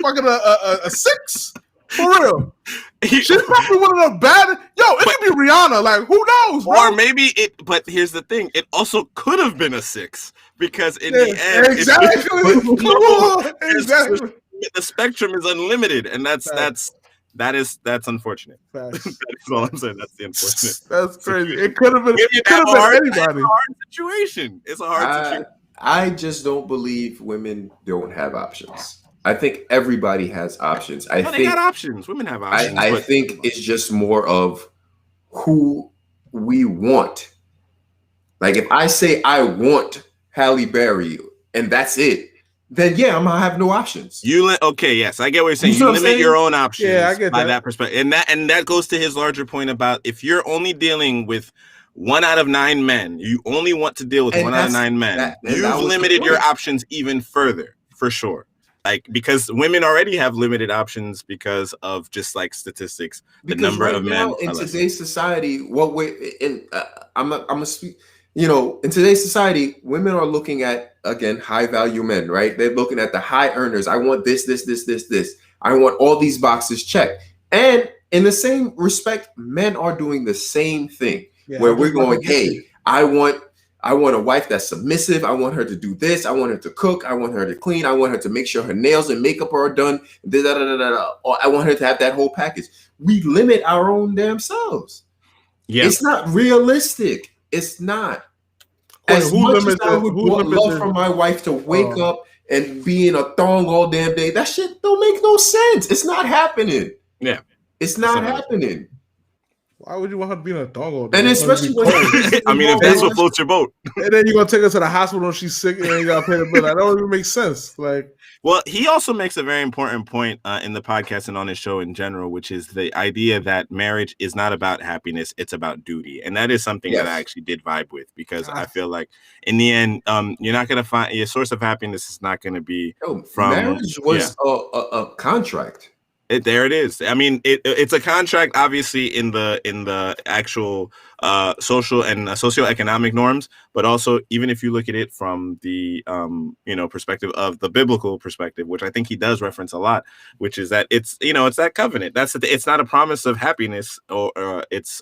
fucking a 6? For real? She's probably one of the bad. Yo, it could be Rihanna. Like, who knows, bro? Or maybe it. But here's the thing: it also could have been a 6 because in the end, exactly. Exactly. The spectrum is unlimited, and that's unfortunate. That's all I'm saying. That's the unfortunate. That's crazy. It could have been. It could have been anybody. It's a hard situation. It's a hard situation. I just don't believe women don't have options. I think everybody has options. I think they got options. Women have options. I think it's just more of who we want. Like if I say I want Halle Berry and that's it, then yeah, I'm gonna have no options. Okay, yes, I get what you're saying. You limit your own options I get by that perspective. And that goes to his larger point about if you're only dealing with 1 out of 9 men, you only want to deal with 1 out of 9 men. You've limited your options even further, for sure. Like because women already have limited options because of just like statistics, the number of men in today's society. I'm speak. In today's society, women are looking at again high value men, right? They're looking at the high earners. I want this. I want all these boxes checked. And in the same respect, men are doing the same thing. Where we're going, hey, I want a wife that's submissive. I want her to do this. I want her to cook. I want her to clean. I want her to make sure her nails and makeup are done. Or I want her to have that whole package. We limit our own damn selves. Yeah, it's not realistic. It's not. As much as I would love for my wife to wake up and be in a thong all damn day, that shit don't make no sense. It's not happening. Yeah, it's not happening. Why would you want her to be in a thong all day? And especially when I mean, if that's what floats your boat. And then you're gonna take her to the hospital when she's sick and you gotta pay the bill. That don't even make sense. Like, well, he also makes a very important point in the podcast and on his show in general, which is the idea that marriage is not about happiness; it's about duty, and that is something that I actually did vibe with because I feel like in the end, you're not gonna find your source of happiness is not gonna be from marriage was a contract. There it is. I mean, it's a contract, obviously, in the actual social and socioeconomic norms, but also even if you look at it from the perspective of the biblical perspective, which I think he does reference a lot, which is that it's that covenant. It's not a promise of happiness or it's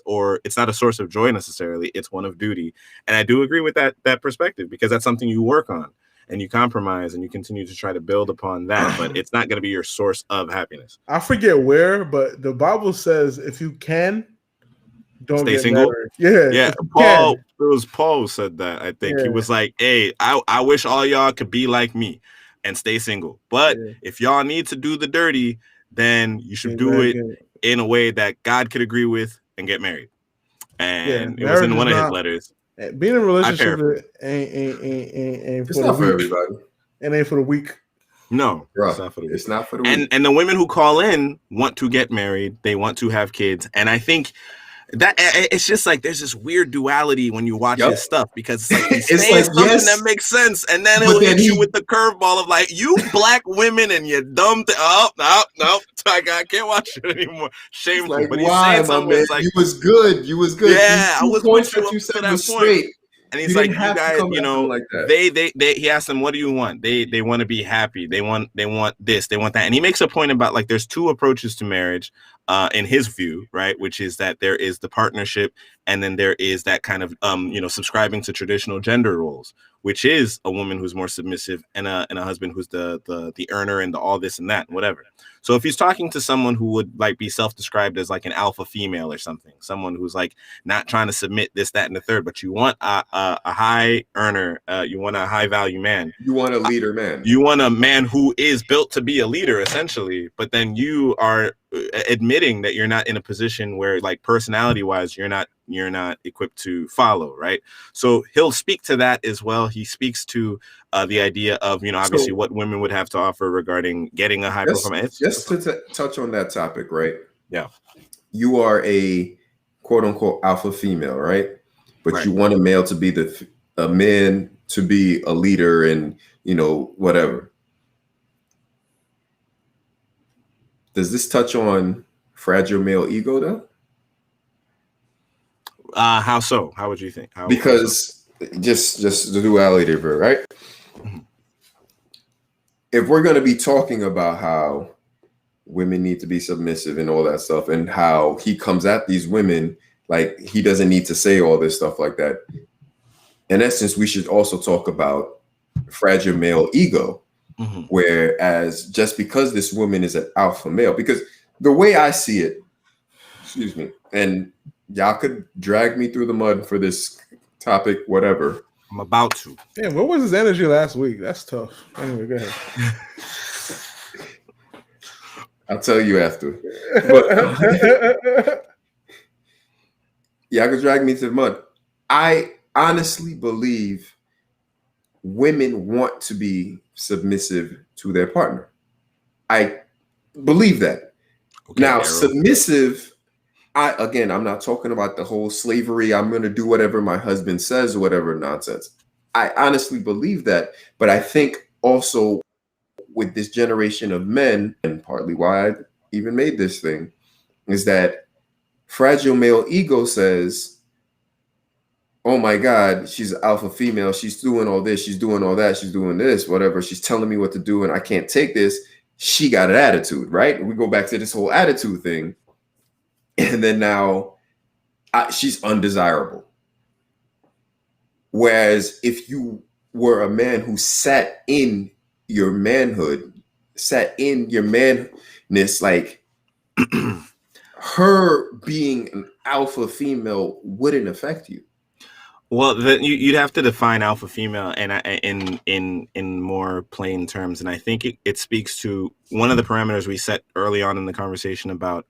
not a source of joy necessarily. It's one of duty, and I do agree with that perspective because that's something you work on. And you compromise and you continue to try to build upon that, but it's not going to be your source of happiness. I forget where, but the Bible says if you can, don't stay get single. Married. Yeah. Paul, it was Paul who said that. I think he was like, "Hey, I wish all y'all could be like me and stay single. But if y'all need to do the dirty, then you should do it in a way that God could agree with and get married." And it was in one of his letters. Being in a relationship ain't it's not for everybody. It ain't for the weak. No, bro, it's not for the weak. It's not for the weak. And the women who call in want to get married. They want to have kids. And I think that it's just like there's this weird duality when you watch his stuff because it's like he's saying something that makes sense, and then he'll hit you with the curveball of like, you black women and you dumb no, I can't watch it anymore. Shameful. Like, but he's saying something that's like, you was good. Yeah, I was points that you said was straight. And he's like, you guys, like they he asked them, what do you want? They want to be happy. They want this, they want that. And he makes a point about like there's two approaches to marriage in his view, right? Which is that there is the partnership and then there is that kind of subscribing to traditional gender roles, which is a woman who's more submissive and a husband who's the earner and the all this and that, whatever. So if he's talking to someone who would like be self-described as like an alpha female or something, someone who's like not trying to submit this, that, and the third, but you want a high earner, you want a high value man. You want a leader man. You want a man who is built to be a leader, essentially, but then you are admitting that you're not in a position where like personality wise, you're not equipped to follow, right? So he'll speak to that as well. He speaks to the idea of, obviously what women would have to offer regarding getting a high performance. Just to touch on that topic, right? Yeah. You are a quote unquote alpha female, right? But you want a male to be a man to be a leader and, whatever. Does this touch on fragile male ego though? How so? How would you think? Because just the duality of it, right? Mm-hmm. If we're going to be talking about how women need to be submissive and all that stuff, and how he comes at these women like he doesn't need to say all this stuff like that. In essence, we should also talk about fragile male ego, whereas just because this woman is an alpha male, because the way I see it, excuse me, and y'all could drag me through the mud for this topic, whatever. I'm about to. Damn, what was his energy last week? That's tough. Anyway, go ahead. I'll tell you after. But, y'all could drag me to the mud. I honestly believe women want to be submissive to their partner. I believe that. Okay, now, submissive, I'm not talking about the whole slavery, I'm going to do whatever my husband says, or whatever nonsense. I honestly believe that. But I think also with this generation of men, and partly why I even made this thing, is that fragile male ego says, oh my God, she's an alpha female. She's doing all this. She's doing all that. She's doing this, whatever. She's telling me what to do and I can't take this. She got an attitude, right? We go back to this whole attitude thing. And then now she's undesirable. Whereas if you were a man who sat in your manhood, sat in your manness, like her being an alpha female wouldn't affect you. Well, you'd have to define alpha female and in more plain terms, and I think it speaks to one of the parameters we set early on in the conversation about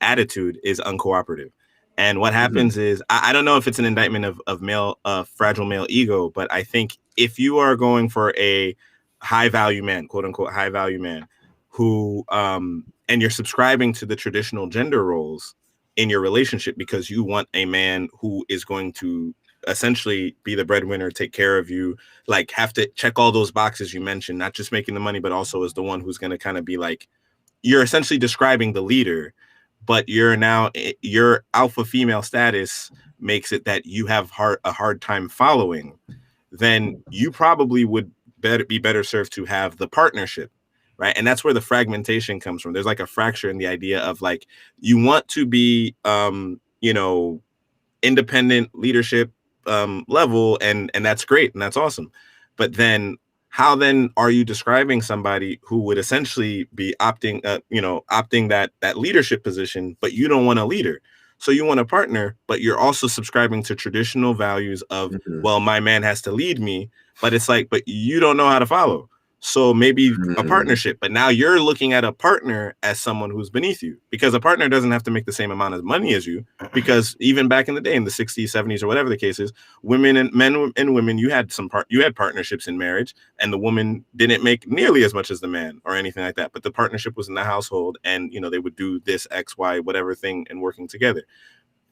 attitude is uncooperative. And what happens is, I don't know if it's an indictment of male fragile male ego, but I think if you are going for a high value man, quote unquote high value man, who and you're subscribing to the traditional gender roles in your relationship because you want a man who is going to essentially be the breadwinner, take care of you, like have to check all those boxes you mentioned, not just making the money, but also as the one who's going to kind of be like, you're essentially describing the leader, but your alpha female status makes it that you have a hard time following, then you probably would be better served to have the partnership. Right. And that's where the fragmentation comes from. There's like a fracture in the idea of like, you want to be, independent leadership level. And that's great. And that's awesome. But then how then are you describing somebody who would essentially be opting that leadership position, but you don't want a leader. So you want a partner, but you're also subscribing to traditional values of, well, my man has to lead me. But it's like, but you don't know how to follow. So maybe a partnership, but now you're looking at a partner as someone who's beneath you, because a partner doesn't have to make the same amount of money as you, because even back in the day, in the 60s, 70s, or whatever the case is, men and women, you had partnerships in marriage, and the woman didn't make nearly as much as the man or anything like that. But the partnership was in the household, and, they would do this X, Y, whatever thing and working together.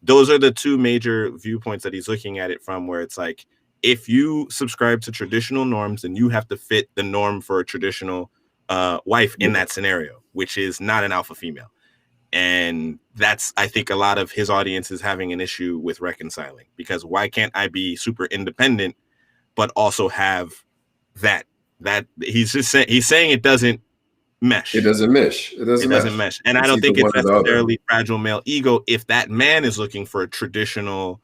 Those are the two major viewpoints that he's looking at it from, where it's like, if you subscribe to traditional norms, then you have to fit the norm for a traditional wife in that scenario, which is not an alpha female. And that's, I think, a lot of his audience is having an issue with reconciling, because why can't I be super independent, but also have that he's saying it doesn't mesh. It doesn't mesh. It doesn't mesh. And I don't think it's necessarily fragile male ego if that man is looking for a traditional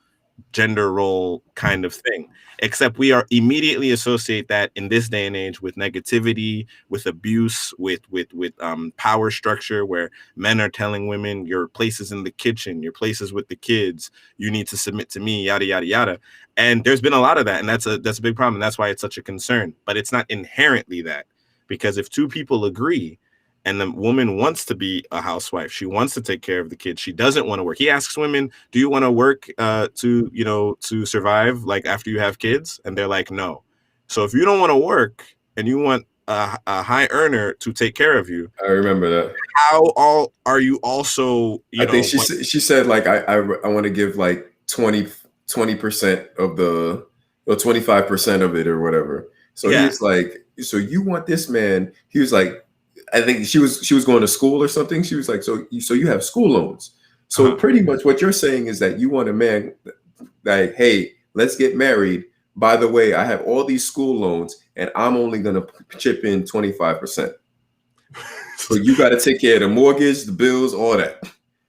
gender role kind of thing, except we are immediately associate that in this day and age with negativity, with abuse, with power structure, where men are telling women your place is in the kitchen, your place is with the kids, you need to submit to me, yada yada yada. And there's been a lot of that, and that's a big problem. That's why it's such a concern. But it's not inherently that, because if two people agree and the woman wants to be a housewife, she wants to take care of the kids, she doesn't want to work. He asks women, do you want to work to survive, like after you have kids? And they're like, no. So if you don't want to work and you want a high earner to take care of you, I remember that. How are you also, I think she said like, I want to give like 20% of the, or 25% of it or whatever. So yeah. He's like, so you want this man, he was like, I think she was going to school or something. She was like, so you have school loans. So pretty much what you're saying is that you want a man like, hey, let's get married. By the way, I have all these school loans and I'm only going to chip in 25%. So you got to take care of the mortgage, the bills, all that.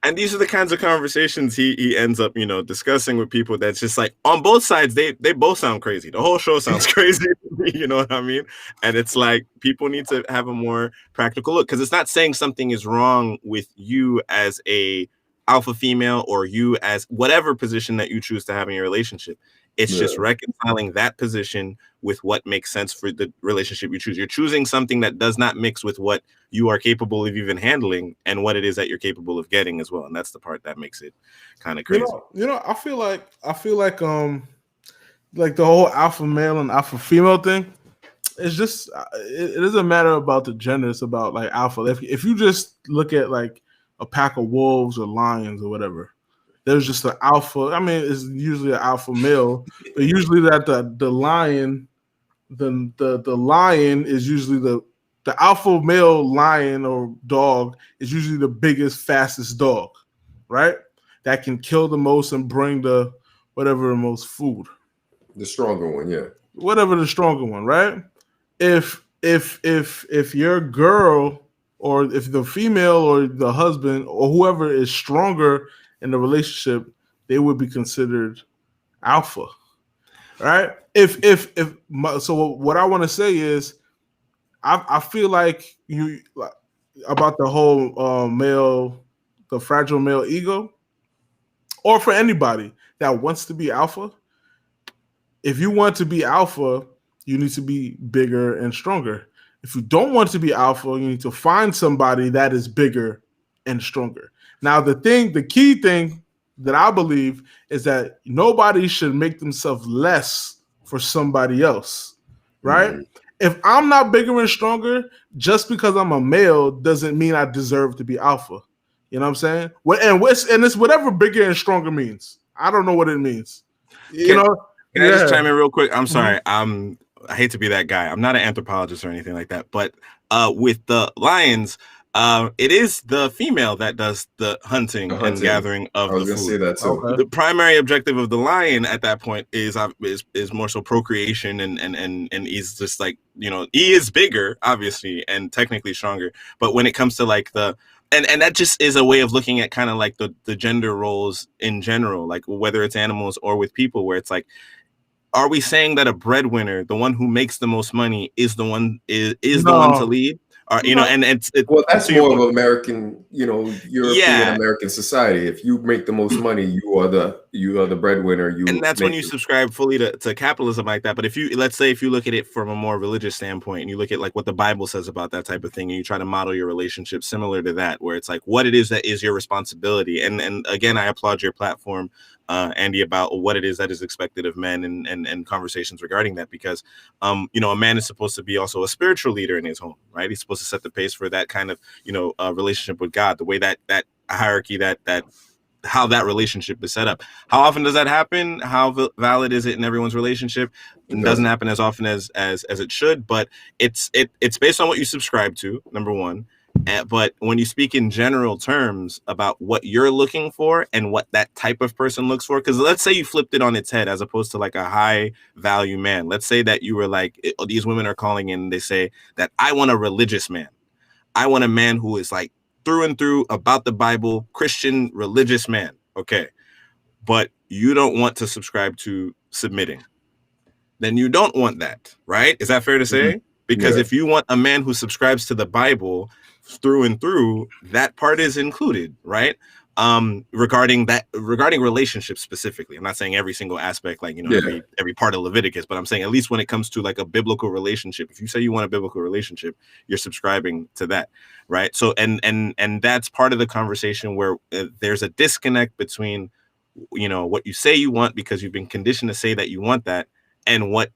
And these are the kinds of conversations he ends up, discussing with people that's just like on both sides, they both sound crazy. The whole show sounds crazy, you know what I mean? And it's like people need to have a more practical look, because it's not saying something is wrong with you as a alpha female or you as whatever position that you choose to have in your relationship. It's just reconciling that position with what makes sense for the relationship you choose. You're choosing something that does not mix with what you are capable of even handling and what it is that you're capable of getting as well. And that's the part that makes it kind of crazy. I feel like the whole alpha male and alpha female thing. It's just it doesn't matter about the gender. It's about like alpha. If you just look at like a pack of wolves or lions or whatever, there's just an alpha. I mean, it's usually an alpha male, but usually that the lion, the lion is usually the alpha male lion or dog is usually the biggest, fastest dog, right? That can kill the most and bring the most food. The stronger one, yeah. Whatever the stronger one, right? If your girl or if the female or the husband or whoever is stronger in the relationship, they would be considered alpha, right? So what I want to say is, I feel like about the whole the fragile male ego, or for anybody that wants to be alpha. If you want to be alpha, you need to be bigger and stronger. If you don't want to be alpha, you need to find somebody that is bigger and stronger. Now, the key thing that I believe is that nobody should make themselves less for somebody else, right? Mm-hmm. If I'm not bigger and stronger, just because I'm a male doesn't mean I deserve to be alpha. You know what I'm saying? And it's whatever bigger and stronger means. I don't know what it means. Can I just chime in real quick? I'm sorry. Mm-hmm. I hate to be that guy. I'm not an anthropologist or anything like that. But with the lions, it is the female that does the hunting and gathering of the food. I was going to say that too. Okay. The primary objective of the lion at that point is more so procreation, and he's just like, he is bigger, obviously, and technically stronger. But when it comes to like and that just is a way of looking at kind of like the gender roles in general, like whether it's animals or with people, where it's like, are we saying that a breadwinner, the one who makes the most money, is the one the one to lead? Or, and it's well, that's more of American, European American society. If you make the most money, you are the breadwinner. And that's when you subscribe fully to capitalism like that. But let's say if you look at it from a more religious standpoint, and you look at like what the Bible says about that type of thing, and you try to model your relationship similar to that, where it's like what it is that is your responsibility. And again, I applaud your platform, Andy, about what it is that is expected of men and conversations regarding that, because a man is supposed to be also a spiritual leader in his home, right? He's supposed to set the pace for that kind of relationship with God, the way that hierarchy, that how that relationship is set up. How often does that happen? How valid is it in everyone's relationship? It doesn't happen as often as it should, but it's based on what you subscribe to, number one. But when you speak in general terms about what you're looking for and what that type of person looks for, because let's say you flipped it on its head as opposed to like a high value man. Let's say that you were like, these women are calling in and they say that I want a religious man. I want a man who is like through and through about the Bible, Christian, religious man. Okay. But you don't want to subscribe to submitting. Then you don't want that, right? Is that fair to say? Mm-hmm. Because if you want a man who subscribes to the Bible through and through, that part is included, right? Regarding relationships specifically. I'm not saying every single aspect, like, every part of Leviticus, but I'm saying at least when it comes to like a biblical relationship, if you say you want a biblical relationship, you're subscribing to that, right? So, and that's part of the conversation where there's a disconnect between, what you say you want because you've been conditioned to say that you want that, and what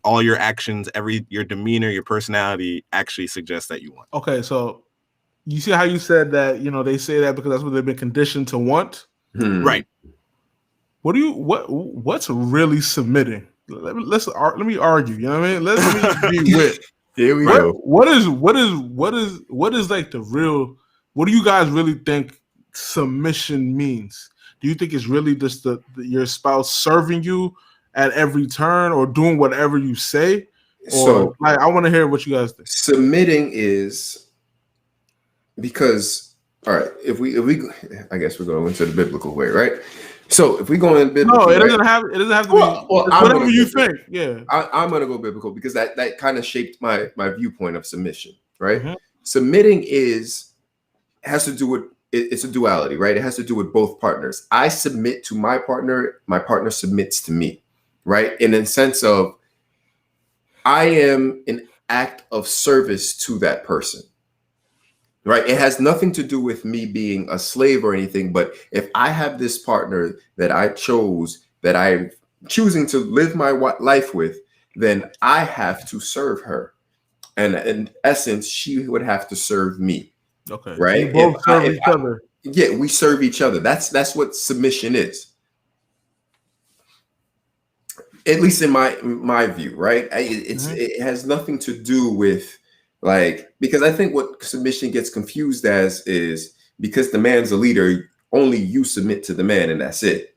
all your actions, your demeanor, your personality actually suggests that you want. Okay, so you see how you said that, they say that because that's what they've been conditioned to want? Right. What's really submitting? Let me argue, you know what I mean? Let me be with. Here we go. What is like the real, what do you guys really think submission means? Do you think it's really just your spouse serving you at every turn or doing whatever you say? Or I want to hear what you guys think. Submitting is because, all right, if we I guess we're going into the biblical way, right? So if we go in biblical, no, it doesn't have to be whatever you think. Yeah, I'm gonna go biblical because that kind of shaped my viewpoint of submission, right? Mm-hmm. Submitting has to do with it's a duality, right? It has to do with both partners. I submit to my partner submits to me, right? In the sense of I am an act of service to that person. Right. It has nothing to do with me being a slave or anything. But if I have this partner that I chose, that I'm choosing to live my life with, then I have to serve her. And in essence, she would have to serve me. Okay. Right. So both serve each other. Yeah, we serve each other. That's what submission is. At least in my view, right? It has nothing to do with because I think what submission gets confused as is because the man's a leader, only you submit to the man and that's it.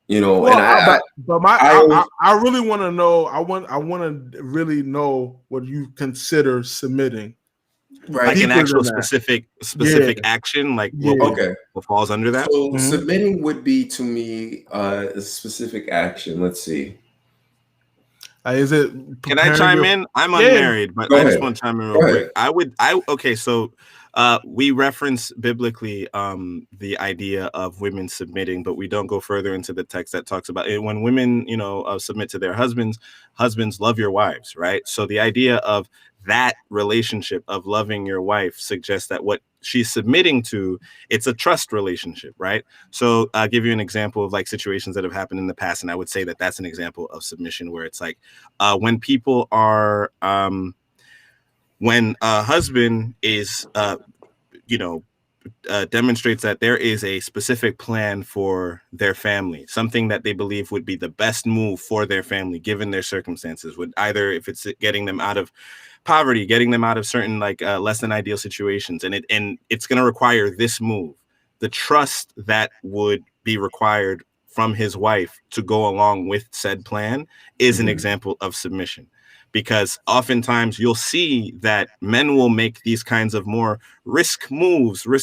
You know, well, and I really want to know. I want to really know what you consider submitting. Right. Like an actual specific action, like what falls under that. So submitting would be to me a specific action. Let's see. Is it? Can I chime in? I'm unmarried, but I just want to chime in real quick. So we reference biblically the idea of women submitting, but we don't go further into the text that talks about it. When women, submit to their husbands, love your wives, right? So the idea of that relationship of loving your wife suggests that what she's submitting to, it's a trust relationship, right? So I'll give you an example of like situations that have happened in the past. And I would say that that's an example of submission where it's like when people are, when a husband is, demonstrates that there is a specific plan for their family, something that they believe would be the best move for their family, given their circumstances, would either if it's getting them out of poverty, getting them out of certain less than ideal situations, and it's going to require this move. The trust that would be required from his wife to go along with said plan is an example of submission. Because oftentimes you'll see that men will make these kinds of more risk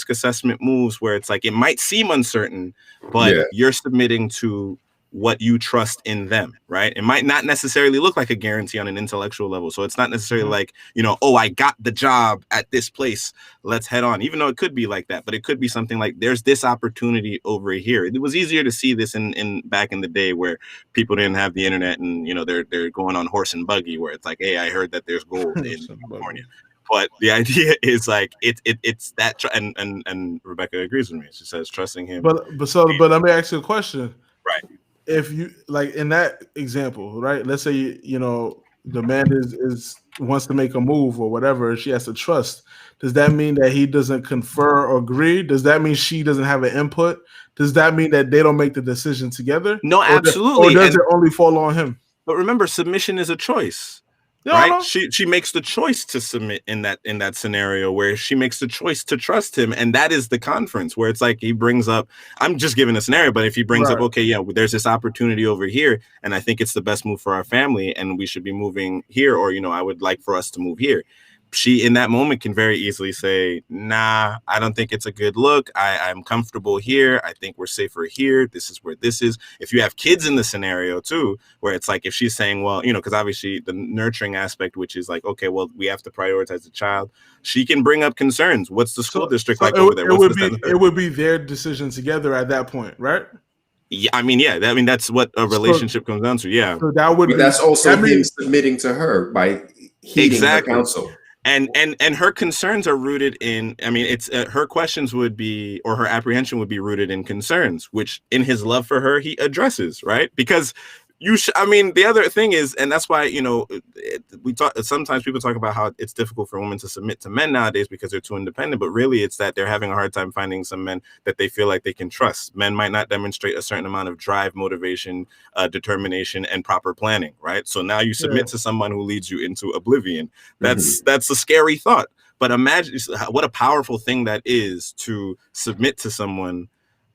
assessment moves, where it's like it might seem uncertain, but you're submitting to what you trust in them, right? It might not necessarily look like a guarantee on an intellectual level. So it's not necessarily like, I got the job at this place, let's head on, even though it could be like that. But it could be something like there's this opportunity over here. It was easier to see this in back in the day where people didn't have the internet and, they're going on horse and buggy where it's like, hey, I heard that there's gold in California. But the idea is like it's that, and Rebecca agrees with me. She says trusting him. But let me ask you a question. Right. If you like in that example, right? Let's say the man is wants to make a move or whatever, and she has to trust. Does that mean that he doesn't confer or agree? Does that mean she doesn't have an input? Does that mean that they don't make the decision together? No, absolutely. Or does it only fall on him? But remember, submission is a choice. Right? She makes the choice to submit in that scenario where she makes the choice to trust him. And that is the conference where it's like he brings up, I'm just giving a scenario, but if he brings up, okay, there's this opportunity over here, and I think it's the best move for our family, and we should be moving here, or, I would like for us to move here. She, in that moment, can very easily say, nah, I don't think it's a good look. I'm comfortable here. I think we're safer here. This is where this is. If you have kids in the scenario, too, where it's like if she's saying, well, because obviously the nurturing aspect, which is like, OK, well, we have to prioritize the child. She can bring up concerns. What's the school district like over there? It would be their decision together at that point. Right. Yeah, I mean, that's what a relationship comes down to. Yeah. So that's also him submitting to her by heeding her counsel. And her concerns are rooted in, it's her questions would be, or her apprehension would be rooted in concerns, which in his love for her, he addresses, right? Because the other thing is, and that's why, sometimes people talk about how it's difficult for women to submit to men nowadays because they're too independent, but really it's that they're having a hard time finding some men that they feel like they can trust. Men might not demonstrate a certain amount of drive, motivation, determination, and proper planning, right? So now you submit to someone who leads you into oblivion. That's a scary thought. But imagine what a powerful thing that is to submit to someone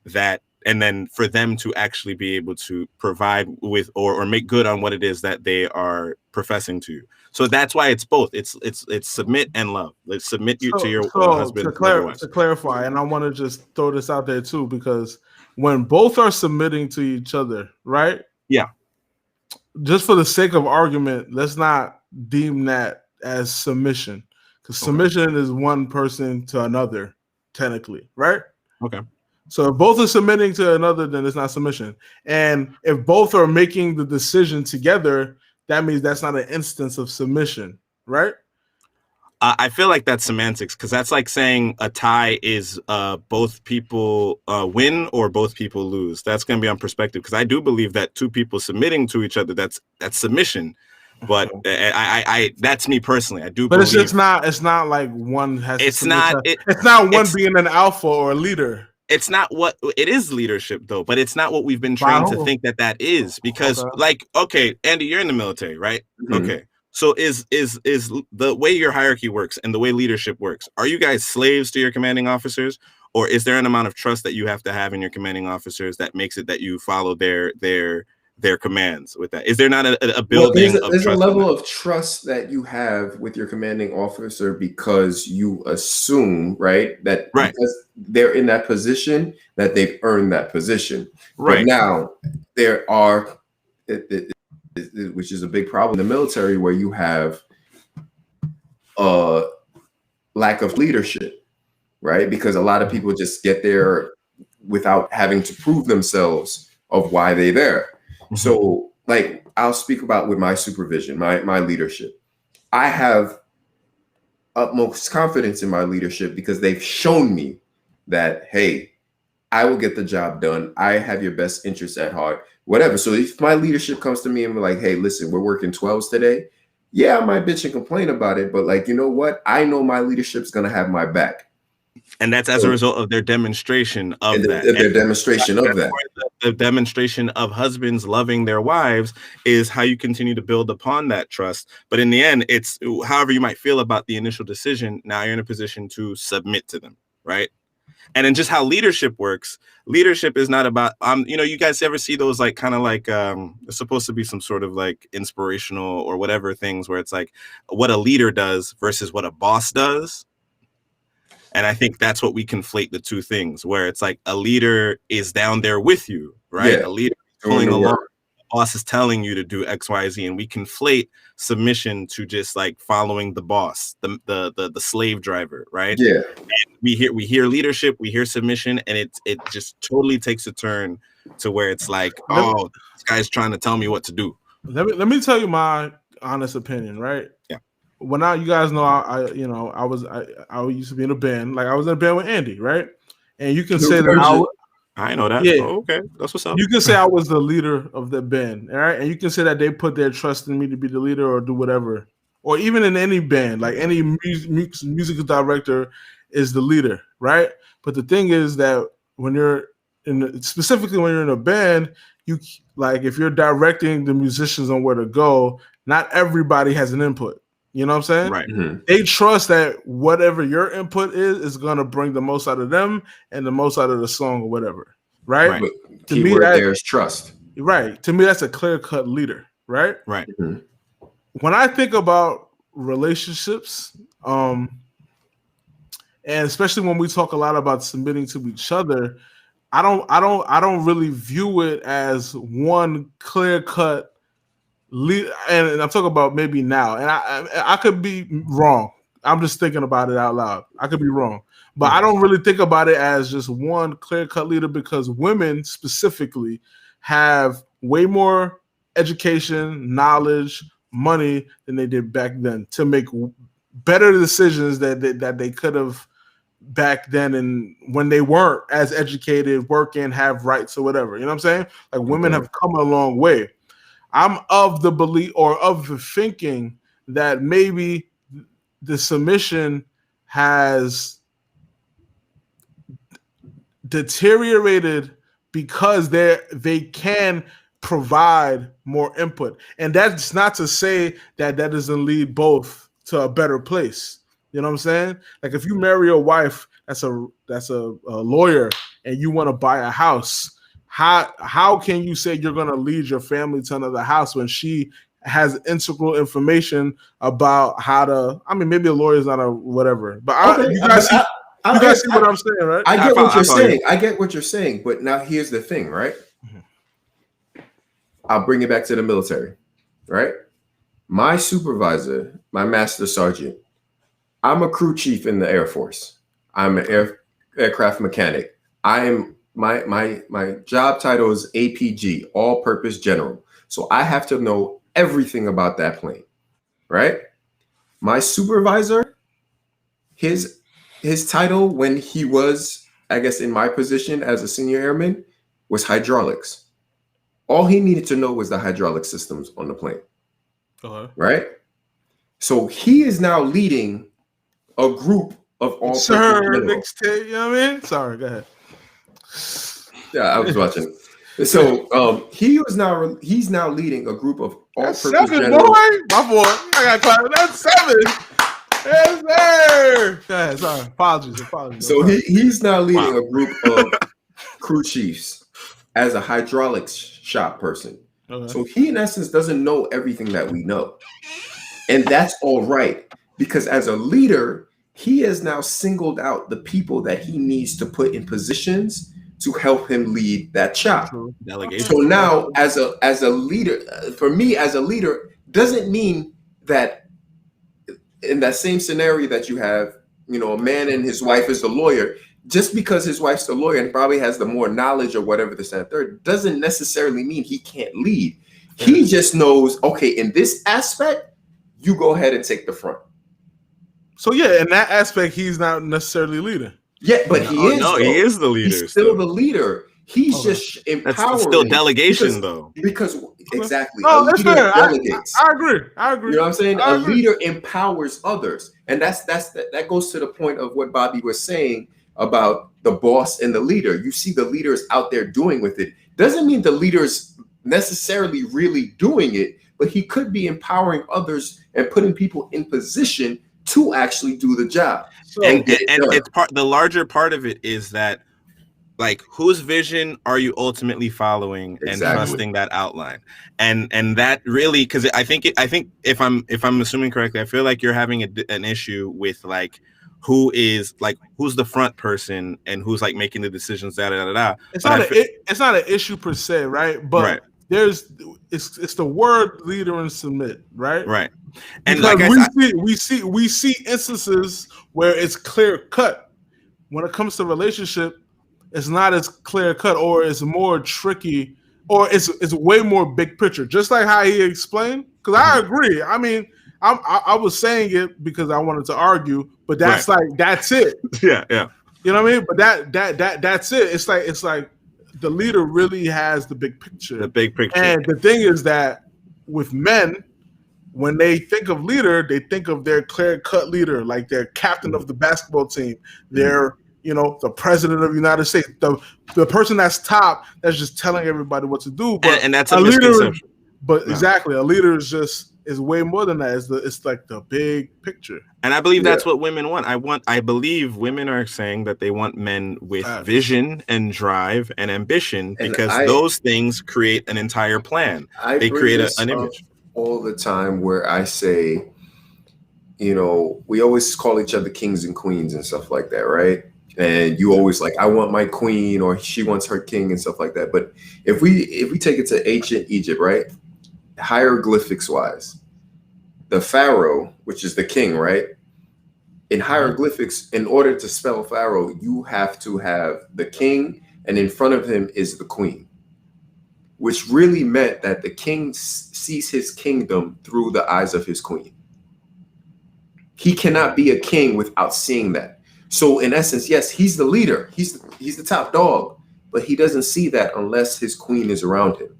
that, and then for them to actually be able to provide with or make good on what it is that they are professing to you. So that's why it's both. It's submit and love. Like submit you to your husband. To clarify, and I want to just throw this out there too, because when both are submitting to each other, right? Yeah. Just for the sake of argument, let's not deem that as submission, because submission is one person to another, technically, right? Okay. So if both are submitting to another, then it's not submission. And if both are making the decision together, that means that's not an instance of submission, right? I feel like that's semantics, because that's like saying a tie is both people win or both people lose. That's going to be on perspective, because I do believe that two people submitting to each other, that's submission. But I that's me personally. I do. But believe it's not like one has. It's not. It's not one being an alpha or a leader. It's not what it is, leadership though, but it's not what we've been trained to think that is, because okay, Andy, you're in the military, right? Mm-hmm. Okay. So is the way your hierarchy works and the way leadership works, are you guys slaves to your commanding officers, or is there an amount of trust that you have to have in your commanding officers that makes it that you follow their commands with that? Is there not a building of there's trust? A level of trust that you have with your commanding officer, because you assume, right, that because they're in that position, that they've earned that position. Right. But now there are, which is a big problem in the military, where you have a lack of leadership, right? Because a lot of people just get there without having to prove themselves of why they're there. So, like, I'll speak about with my supervision, my leadership. I have utmost confidence in my leadership because they've shown me that, hey, I will get the job done. I have your best interests at heart, whatever. So if my leadership comes to me and we're like, hey, listen, we're working 12s today. Yeah, I might bitch and complain about it, but like, you know what? I know my leadership's going to have my back. And that's as a result of their demonstration of that. Their demonstration of that. The demonstration of husbands loving their wives is how you continue to build upon that trust. But in the end, it's however you might feel about the initial decision. Now you're in a position to submit to them, right? And then just how leadership works. Leadership is not about, you guys ever see those like kind of like it's supposed to be some sort of like inspirational or whatever things where it's like what a leader does versus what a boss does. And I think that's what we conflate the two things, where it's like a leader is down there with you, right? Yeah. A leader is pulling along. The boss is telling you to do X, Y, Z, and we conflate submission to just like following the boss, the slave driver, right? Yeah. And we hear leadership, we hear submission, and it just totally takes a turn to where it's like, oh, this guy's trying to tell me what to do. Let me tell you my honest opinion, right? Yeah. When you guys know, I used to be in a band. Like I was in a band with Andy, right? And you can say that I know that. Yeah. Oh, okay. That's what's up. You can say I was the leader of the band, all right? And you can say that they put their trust in me to be the leader or do whatever. Or even in any band, like any musical director is the leader, right? But the thing is that when you're specifically when you're in a band, you like if you're directing the musicians on where to go, not everybody has an input. You know what I'm saying? Right. Mm-hmm. They trust that whatever your input is going to bring the most out of them and the most out of the song or whatever. Right. To me, there's trust. Right. To me, that's a clear-cut leader. Right. Right. Mm-hmm. When I think about relationships, and especially when we talk a lot about submitting to each other, I don't really view it as one clear-cut lead, and I'm talking about maybe now, and I could be wrong. I'm just thinking about it out loud. I could be wrong, but I don't really think about it as just one clear-cut leader, because women specifically have way more education, knowledge, money than they did back then to make better decisions that they could have back then, and when they weren't as educated, working, have rights or whatever. You know what I'm saying? Like women have come a long way. I'm of the belief or of the thinking that maybe the submission has deteriorated because they can provide more input. And that's not to say that doesn't lead both to a better place. You know what I'm saying? Like if you marry a wife that's a lawyer and you want to buy a house, how can you say you're going to lead your family to another house when she has integral information about how to. I mean, maybe a lawyer is not a whatever, but you guys see what I'm saying, right? I get what you're saying. I get what you're saying, but now here's the thing, right? I'll bring it back to the military, right? My supervisor, my master sergeant, I'm a crew chief in the Air Force. I'm an aircraft mechanic. I am my job title is APG, all purpose general. So I have to know everything about that plane, right? My supervisor, his title when he was, I guess, in my position as a senior airman was hydraulics. All he needed to know was the hydraulic systems on the plane, right? So he is now leading a group of all. Sir, next day, you know what I mean? Sorry, go ahead. Yeah, I was watching. So he's now leading a group of all-purpose seven, boy. My boy, I got clap. That's 7. Yes, sir. Go ahead. Sorry, apologies. So he's now leading a group of crew chiefs as a hydraulics shop person. Okay. So he, in essence, doesn't know everything that we know, and that's all right because as a leader, he has now singled out the people that he needs to put in positions to help him lead that shop. Delegation. So now, as a leader, for me as a leader, doesn't mean that in that same scenario that you have, a man and his wife is the lawyer, just because his wife's the lawyer and probably has the more knowledge or whatever this and third, doesn't necessarily mean he can't lead. He just knows, okay, in this aspect, you go ahead and take the front. So yeah, in that aspect, he's not necessarily leader. Yeah, but he is the leader. He's still the leader. He's just empowering. That's still delegation, though. Because exactly, no, that's fair. Delegates. I agree. You know what I'm saying? A leader empowers others, and that goes to the point of what Bobby was saying about the boss and the leader. You see the leaders out there doing with it. Doesn't mean the leader's necessarily really doing it, but he could be empowering others and putting people in position to actually do the job. So, and it's the larger part of it is that, like, whose vision are you ultimately following and trusting that outline? And that really, because I think if I'm assuming correctly, I feel like you're having an issue with like who's the front person and who's like making the decisions. It's not an issue per se, right? But it's the word leader and submit, right? Right. And we see instances where it's clear cut. When it comes to relationship, it's not as clear cut, or it's more tricky, or it's way more big picture. Just like how he explained, because I agree. I mean, I was saying it because I wanted to argue, but that's that's it. Yeah. You know what I mean? But that's it. It's like the leader really has the big picture. The big picture. And the thing is that with men, when they think of leader, they think of their clear-cut leader, like their captain of the basketball team, their, the president of the United States, the person that's top, that's just telling everybody what to do. But and that's a misconception. Exactly, a leader is way more than that. It's like the big picture. And I believe that's what women want. I believe women are saying that they want men with vision and drive and ambition, because those things create an entire plan. They create an image. All the time where I say, we always call each other kings and queens and stuff like that, right? And you always like, I want my queen, or she wants her king and stuff like that. But if we take it to ancient Egypt, right? Hieroglyphics wise, the pharaoh, which is the king, right? In hieroglyphics, in order to spell pharaoh, you have to have the king, and in front of him is the queen, which really meant that the king sees his kingdom through the eyes of his queen. He cannot be a king without seeing that. So in essence, yes, he's the leader. He's the top dog, but he doesn't see that unless his queen is around him.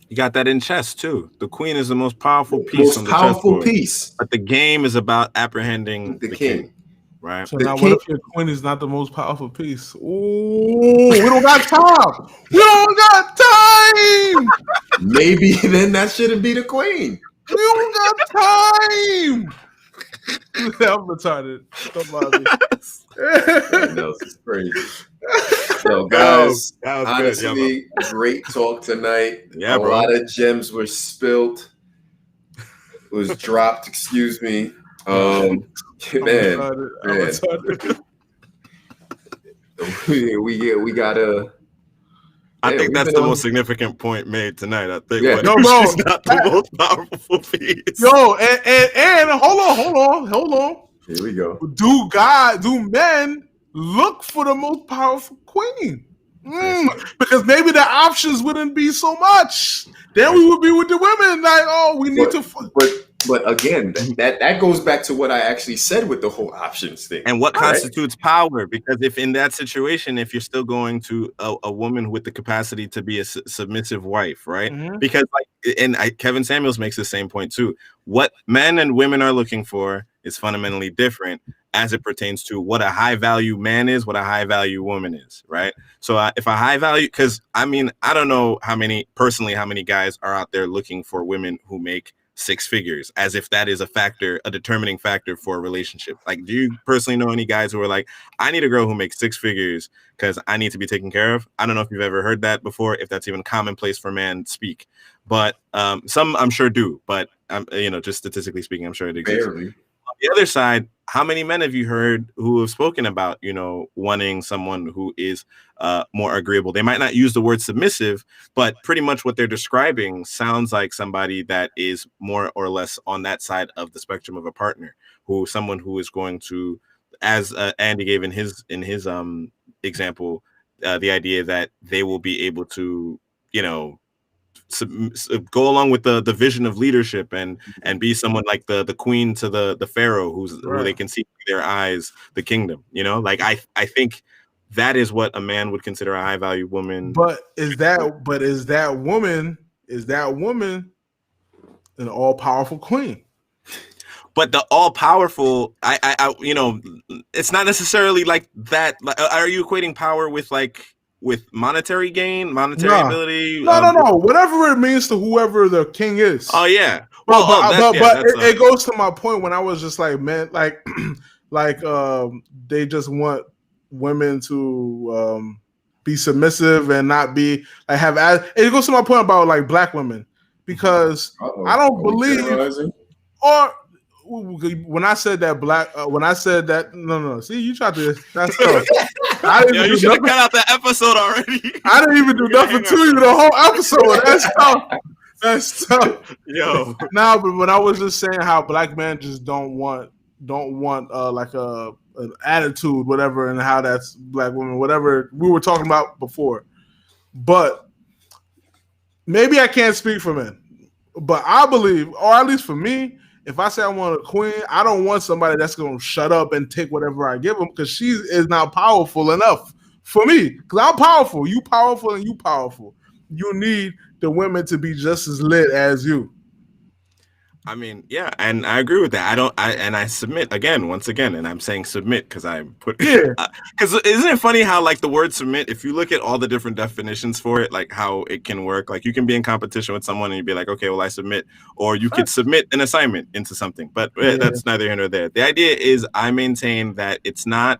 You got that in chess too. The queen is the most powerful piece on the chessboard. But the game is about apprehending the king. Right. So now what if your queen is not the most powerful piece? Ooh, we don't got time. We don't got time. Maybe then that shouldn't be the queen. We don't got time. I'm retarded. Don't bother me. That was crazy. So guys, honestly, great talk tonight. Yeah, a lot of gems were spilled. was dropped. Excuse me. Man. we gotta. I think that's the most significant point made tonight. I think she's not the most powerful piece. Yo, and hold on. Here we go. Do men look for the most powerful queen? Because maybe the options wouldn't be so much. Then we would be with the women like, we need to. But again, that goes back to what I actually said with the whole options thing. And what constitutes power? Because if in that situation, if you're still going to a woman with the capacity to be a submissive wife, right? Mm-hmm. Because Kevin Samuels makes the same point too. What men and women are looking for is fundamentally different as it pertains to what a high value man is, what a high value woman is, right? So if a high value, because I don't know how many guys are out there looking for women who make six figures, as if that is a determining factor for a relationship. Like, do you personally know any guys who are like, I need a girl who makes six figures because I need to be taken care of? I don't know if you've ever heard that before, if that's even commonplace for men speak, but some I'm sure do, but just statistically speaking, I'm sure it exists. Barely. On the other side, how many men have you heard who have spoken about, wanting someone who is more agreeable? They might not use the word submissive, but pretty much what they're describing sounds like somebody that is more or less on that side of the spectrum of a partner, someone who is going to, as Andy gave in his example, the idea that they will be able to, go along with the vision of leadership and be someone like the queen to the pharaoh who they can see through their eyes the kingdom. I think that is what a man would consider a high value woman. But is that woman an all powerful queen? But the all powerful, it's not necessarily like that. Are you equating power with monetary gain, monetary ability? No. Whatever it means to whoever the king is. Oh yeah. It goes to my point when I was just like, man, they just want women to be submissive and not be it goes to my point about like black women, because I don't believe when I said that no. See, you tried to. That's tough. You should have cut out that episode already. I didn't even do nothing to you the whole episode. That's tough. Yo. But when I was just saying how black men just don't want like an attitude, whatever, and how that's black women, whatever we were talking about before. But maybe I can't speak for men, but I believe, or at least for me, if I say I want a queen, I don't want somebody that's going to shut up and take whatever I give them, because she is not powerful enough for me. Because I'm powerful. You powerful and you powerful. You need the women to be just as lit as you. Yeah, and I agree with that. I submit once again, and I'm saying submit because because isn't it funny how like the word submit, if you look at all the different definitions for it, like how it can work, like you can be in competition with someone and you'd be like, okay, well I submit, or you could submit an assignment into something, but that's neither here nor there. The idea is I maintain that it's not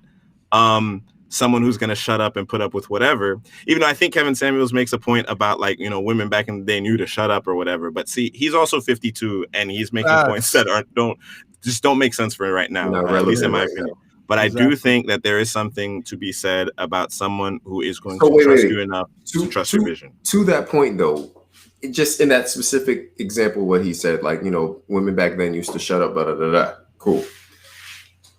someone who's going to shut up and put up with whatever, even though I think Kevin Samuels makes a point about women back in the day knew to shut up or whatever. But see, he's also 52 and he's making points that don't make sense for right now, at least in my opinion. But exactly. I do think that there is something to be said about someone who is going to trust you enough to trust your vision. To that point though, just in that specific example, what he said, women back then used to shut up, cool.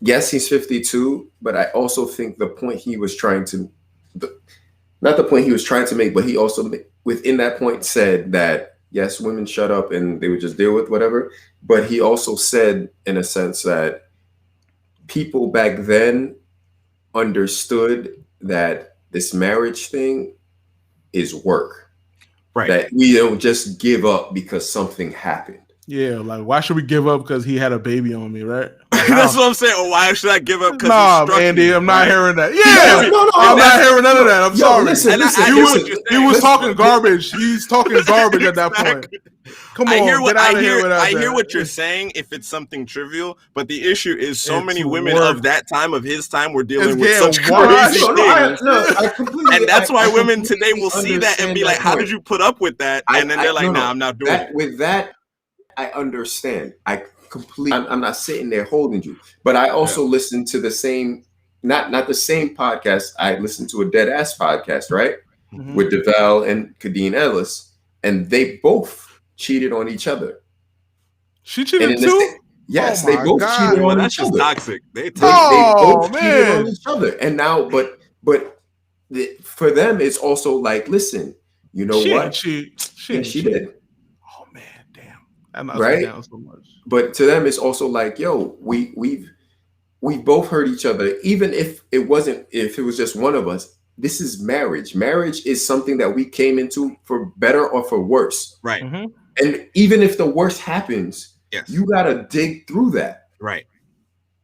Yes, he's 52, but I also think the point he was trying to, not the point he was trying to make, but he also within that point said that, yes, women shut up and they would just deal with whatever. But he also said, in a sense, that people back then understood that this marriage thing is work. Right. That we don't just give up because something happened. Yeah, like why should we give up because he had a baby on me, right? That's what I'm saying. Or why should I give up? Nah, Andy, I'm not hearing that. Yeah, no, I'm not hearing none of that. I'm sorry. Listen, he was talking garbage. He's talking garbage at that point. Come on, I hear what you're saying if it's something trivial, but the issue is so many women of that time, of his time, were dealing with such crazy things. And that's why women today will see that and be like, how did you put up with that? And then they're like, nah, I'm not doing it. With that, I understand. I'm not sitting there holding you, but I also listen to the same, not the same podcast. I listen to a Dead Ass podcast, right? Mm-hmm. With DeVal and Kadeen Ellis, and they both cheated on each other. She cheated too? Yes, they both cheated on each other. Toxic. They both cheated on each other. And now, but for them, it's also like, listen, you know what? She did. Oh man, damn. That knocks me down so much. But to them, it's also like, yo, we both hurt each other. Even if it was just one of us, this is marriage. Marriage is something that we came into for better or for worse. Right. Mm-hmm. And even if the worst happens, you got to dig through that. Right.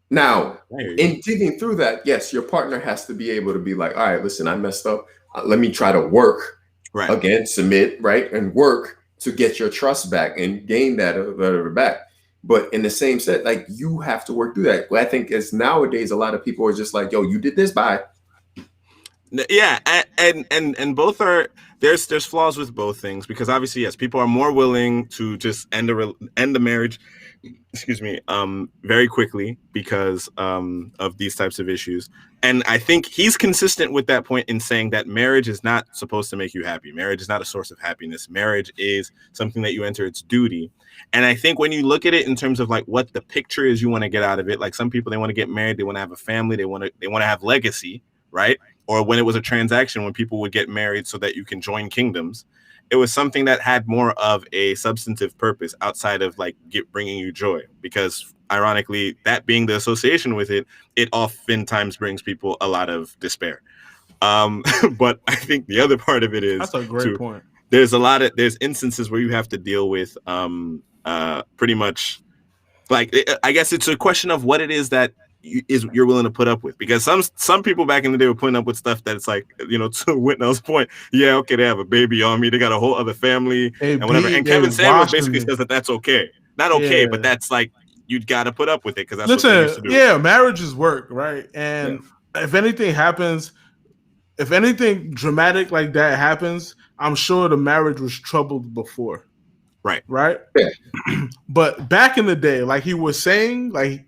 Now, in digging through that, yes, your partner has to be able to be like, all right, listen, I messed up. Let me try to work again, submit, right? And work to get your trust back and gain that back. But in the same set, like, you have to work through that. I think as nowadays, a lot of people are just like, yo, you did this, bye. Yeah, and both are there's flaws with both things, because obviously, yes, people are more willing to just end the marriage, very quickly because of these types of issues. And I think he's consistent with that point in saying that marriage is not supposed to make you happy. Marriage is not a source of happiness. Marriage is something that you enter, it's duty. And I think when you look at it in terms of like what the picture is you want to get out of it, like some people, they want to get married, they want to have a family, they want to have legacy, right? Or when it was a transaction, when people would get married so that you can join kingdoms, it was something that had more of a substantive purpose outside of like bringing you joy. Because ironically, that being the association with it, it oftentimes brings people a lot of despair. But I think the other part of it is, that's a great point. There's instances where you have to deal with pretty much like, I guess it's a question of what it is that you're willing to put up with, because some people back in the day were putting up with stuff that's like, you know, to Whitnell's point, yeah, okay, they have a baby on me, they got a whole other family and whatever, and Kevin Samuels basically says that that's okay, not okay, but that's like, you got to put up with it because that's what they used to do. Yeah, marriage is work, right? And if anything happens, if anything dramatic like that happens, I'm sure the marriage was troubled before, right? Yeah. But back in the day, like he was saying, like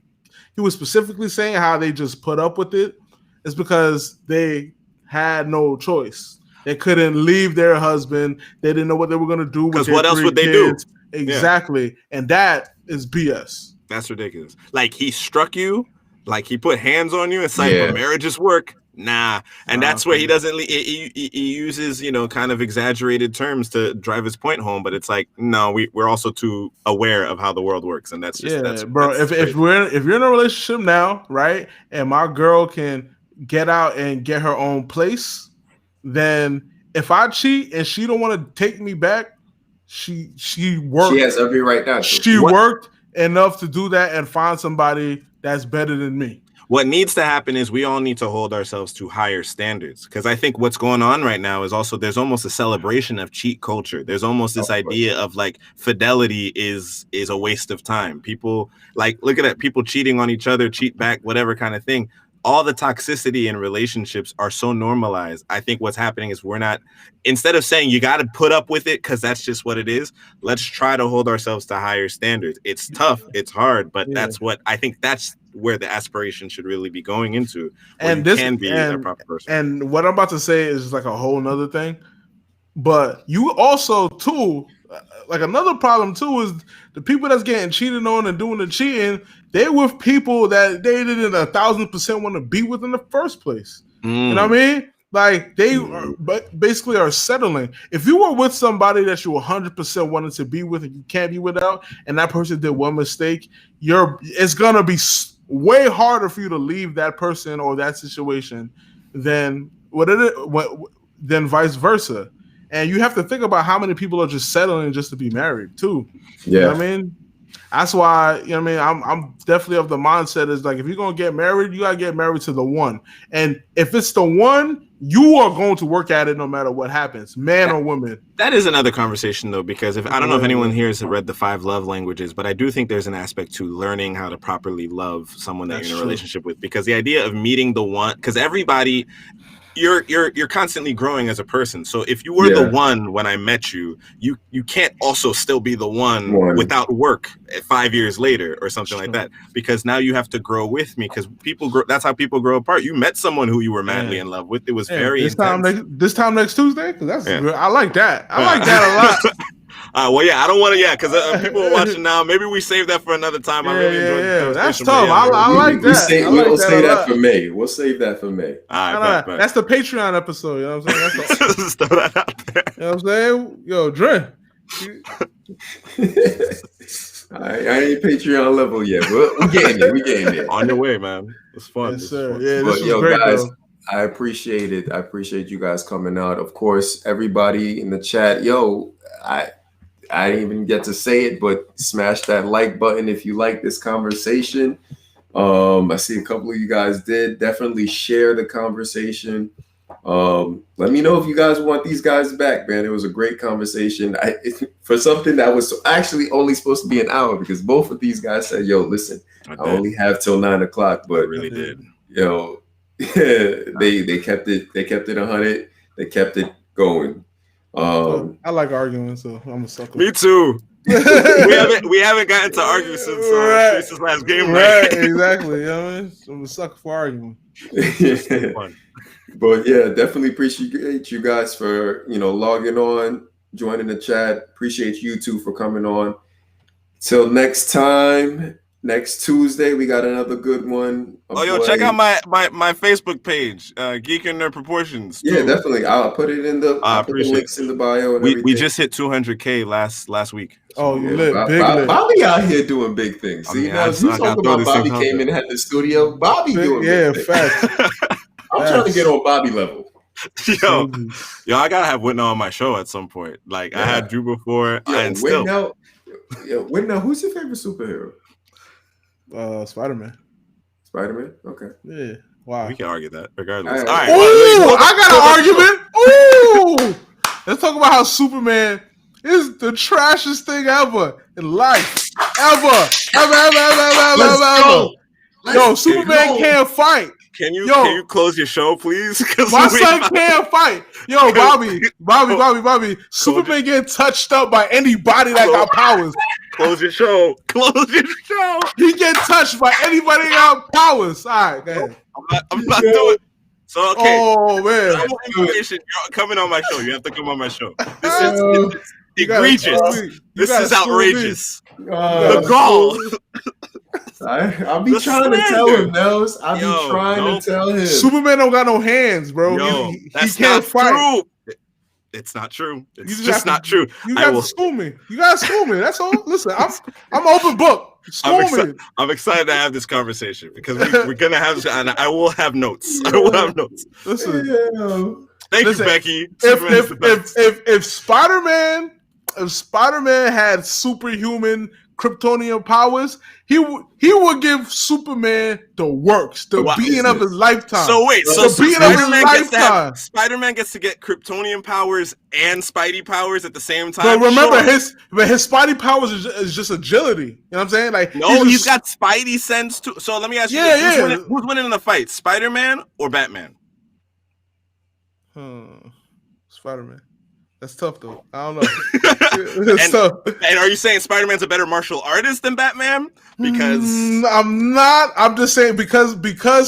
he was specifically saying how they just put up with it is because they had no choice. They couldn't leave their husband. They didn't know what they were going to do. Because what else would they do? Exactly. Yeah. And that is BS. That's ridiculous. Like, he struck you, like he put hands on you. It's like, but marriage is work. Nah. And that's where he doesn't, he uses, you know, kind of exaggerated terms to drive his point home. But it's like, no, we're also too aware of how the world works. And that's just, bro. If you're in a relationship now, right, and my girl can get out and get her own place, then if I cheat and she don't want to take me back, she worked. She has every right now. She worked enough to do that and find somebody that's better than me. What needs to happen is we all need to hold ourselves to higher standards, because I think what's going on right now is also there's almost a celebration of cheat culture. There's almost this idea of like fidelity is a waste of time. People like, look at that, people cheating on each other, cheat back, whatever kind of thing. All the toxicity in relationships are so normalized. I think what's happening is we're not, instead of saying you got to put up with it because that's just what it is, let's try to hold ourselves to higher standards. It's tough, it's hard, but that's what I think, that's where the aspiration should really be going into. And this can be a proper person. And what I'm about to say is like a whole nother thing. But you also too, like another problem too, is the people that's getting cheated on and doing the cheating, they're with people that they didn't 1,000% want to be with in the first place. You know what I mean? Like they basically are settling. If you were with somebody that you 100% wanted to be with and you can't be without, and that person did one mistake, it's gonna be way harder for you to leave that person or that situation than than vice versa. And you have to think about how many people are just settling just to be married too. Yeah. You know what I mean? That's why, you know what I mean? I'm definitely of the mindset is like, if you're going to get married, you got to get married to the one. And if it's the one, you are going to work at it no matter what happens, man or woman. That is another conversation though, because I don't know if anyone here has read the 5 love languages, but I do think there's an aspect to learning how to properly love someone that you're in a relationship with, because the idea of meeting the one, because everybody, you're constantly growing as a person. So if you were the one when I met you, you can't also still be the one without work 5 years later or something like that, because now you have to grow with me, because people grow. That's how people grow apart. You met someone who you were madly in love with. It was very intense. This time next Tuesday, because I like that. I like that a lot. Well, yeah, I don't want to, because people are watching now. Maybe we save that for another time. I really enjoyed the conversation. That's tough. I like that. We'll say that for May. We'll save that for May. All right, that's the Patreon episode. You know what I'm saying? Just throw that out there. You know what I'm saying? Yo, Dre. I ain't Patreon level yet, but we're getting there. On your way, man. It's fun. Yes, sir. Yeah, this was great, guys. Though. I appreciate it. I appreciate you guys coming out. Of course, everybody in the chat. I didn't even get to say it, but smash that like button if you like this conversation. I see a couple of you guys did. Definitely share the conversation. Let me know if you guys want these guys back, man. It was a great conversation. For something that was actually only supposed to be an hour, because both of these guys said, yo, listen, I only have till 9 o'clock, but I really did. They kept it 100. They kept it going. I like arguing, so I'm a sucker. Me too. we haven't gotten to argue since Chase's last game. Right, exactly. You know what I mean? I'm a sucker for arguing. Fun. But yeah, definitely appreciate you guys for logging on, joining the chat. Appreciate you two for coming on. Till next time. Next Tuesday, we got another good one. Check out my Facebook page, Geek and Nerd Proportions. Yeah, definitely. I'll put it in the links in the bio. And we just hit 200K last week. So, you lit. Bobby out here doing big things. See, you talking about Bobby came in and had the studio. Bobby doing big things. Facts. I'm trying to get on Bobby level. Yo, I gotta have Witmon on my show at some point. Like I had Drew before, and still. Witmon, who's your favorite superhero? Spider-Man. Spider-Man? Okay. Yeah. Wow. We can argue that regardless. All right. Ooh, I got an argument. Ooh. Let's talk about how Superman is the trashiest thing ever in life. Ever. Yo, Superman can't fight. Can you close your show, please? My son can't fight. Yo, Bobby. Superman getting touched up by anybody that got powers. Close your show. He get touched by anybody that got powers. All right, go ahead. I'm not doing it. So, okay. Oh, man. You're coming on my show. You have to come on my show. This is egregious. This is outrageous. The gall. I'll be trying to tell him, Nels. I'll be trying to tell him. Superman don't got no hands, bro. He can't fight. True. It's not true. It's just not true. You got to school me. That's all. Listen, I'm open book. School me. I'm excited to have this conversation because we're gonna have, and I will have notes. Listen, thank you, Becky. If Spider-Man had superhuman Kryptonian powers, he would give Superman the works, the beating of his lifetime. So wait, Spider-Man gets to get Kryptonian powers and Spidey powers at the same time. But remember, his Spidey powers is just agility. You know what I'm saying? Like he's got Spidey sense too. So let me ask you, who's winning in the fight, Spider-Man or Batman? Spider-Man. That's tough, though. I don't know. It's tough. And are you saying Spider-Man's a better martial artist than Batman? Because I'm not. I'm just saying because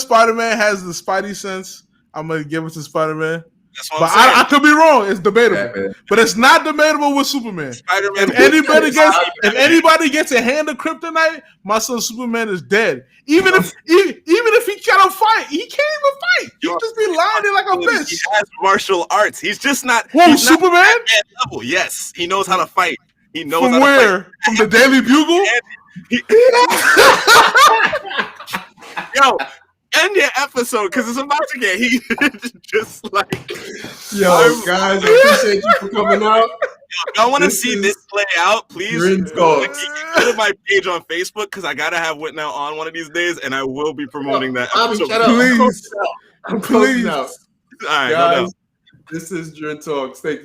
Spider-Man has the Spidey sense, I'm gonna give it to Spider-Man. That's what but I could be wrong. It's debatable, but it's not debatable with Superman. Spider-Man. If anybody gets a hand of kryptonite, my son Superman is dead. Even if he cannot fight, he can't even fight. He just be lying there like a bitch. He has martial arts. He's just not. He's Superman? Not level. Yes, he knows how to fight. He knows from how where? To fight. From the Daily Bugle? Yo. End your episode because it's about to get heated. Just like, guys, I appreciate you for coming out. I want to see this play out. Please go to my page on Facebook because I gotta have Witmon on one of these days, and I will be promoting that. Bobby, shut up. I'm closing out. All right, guys, this is Drin Talks. Thank you.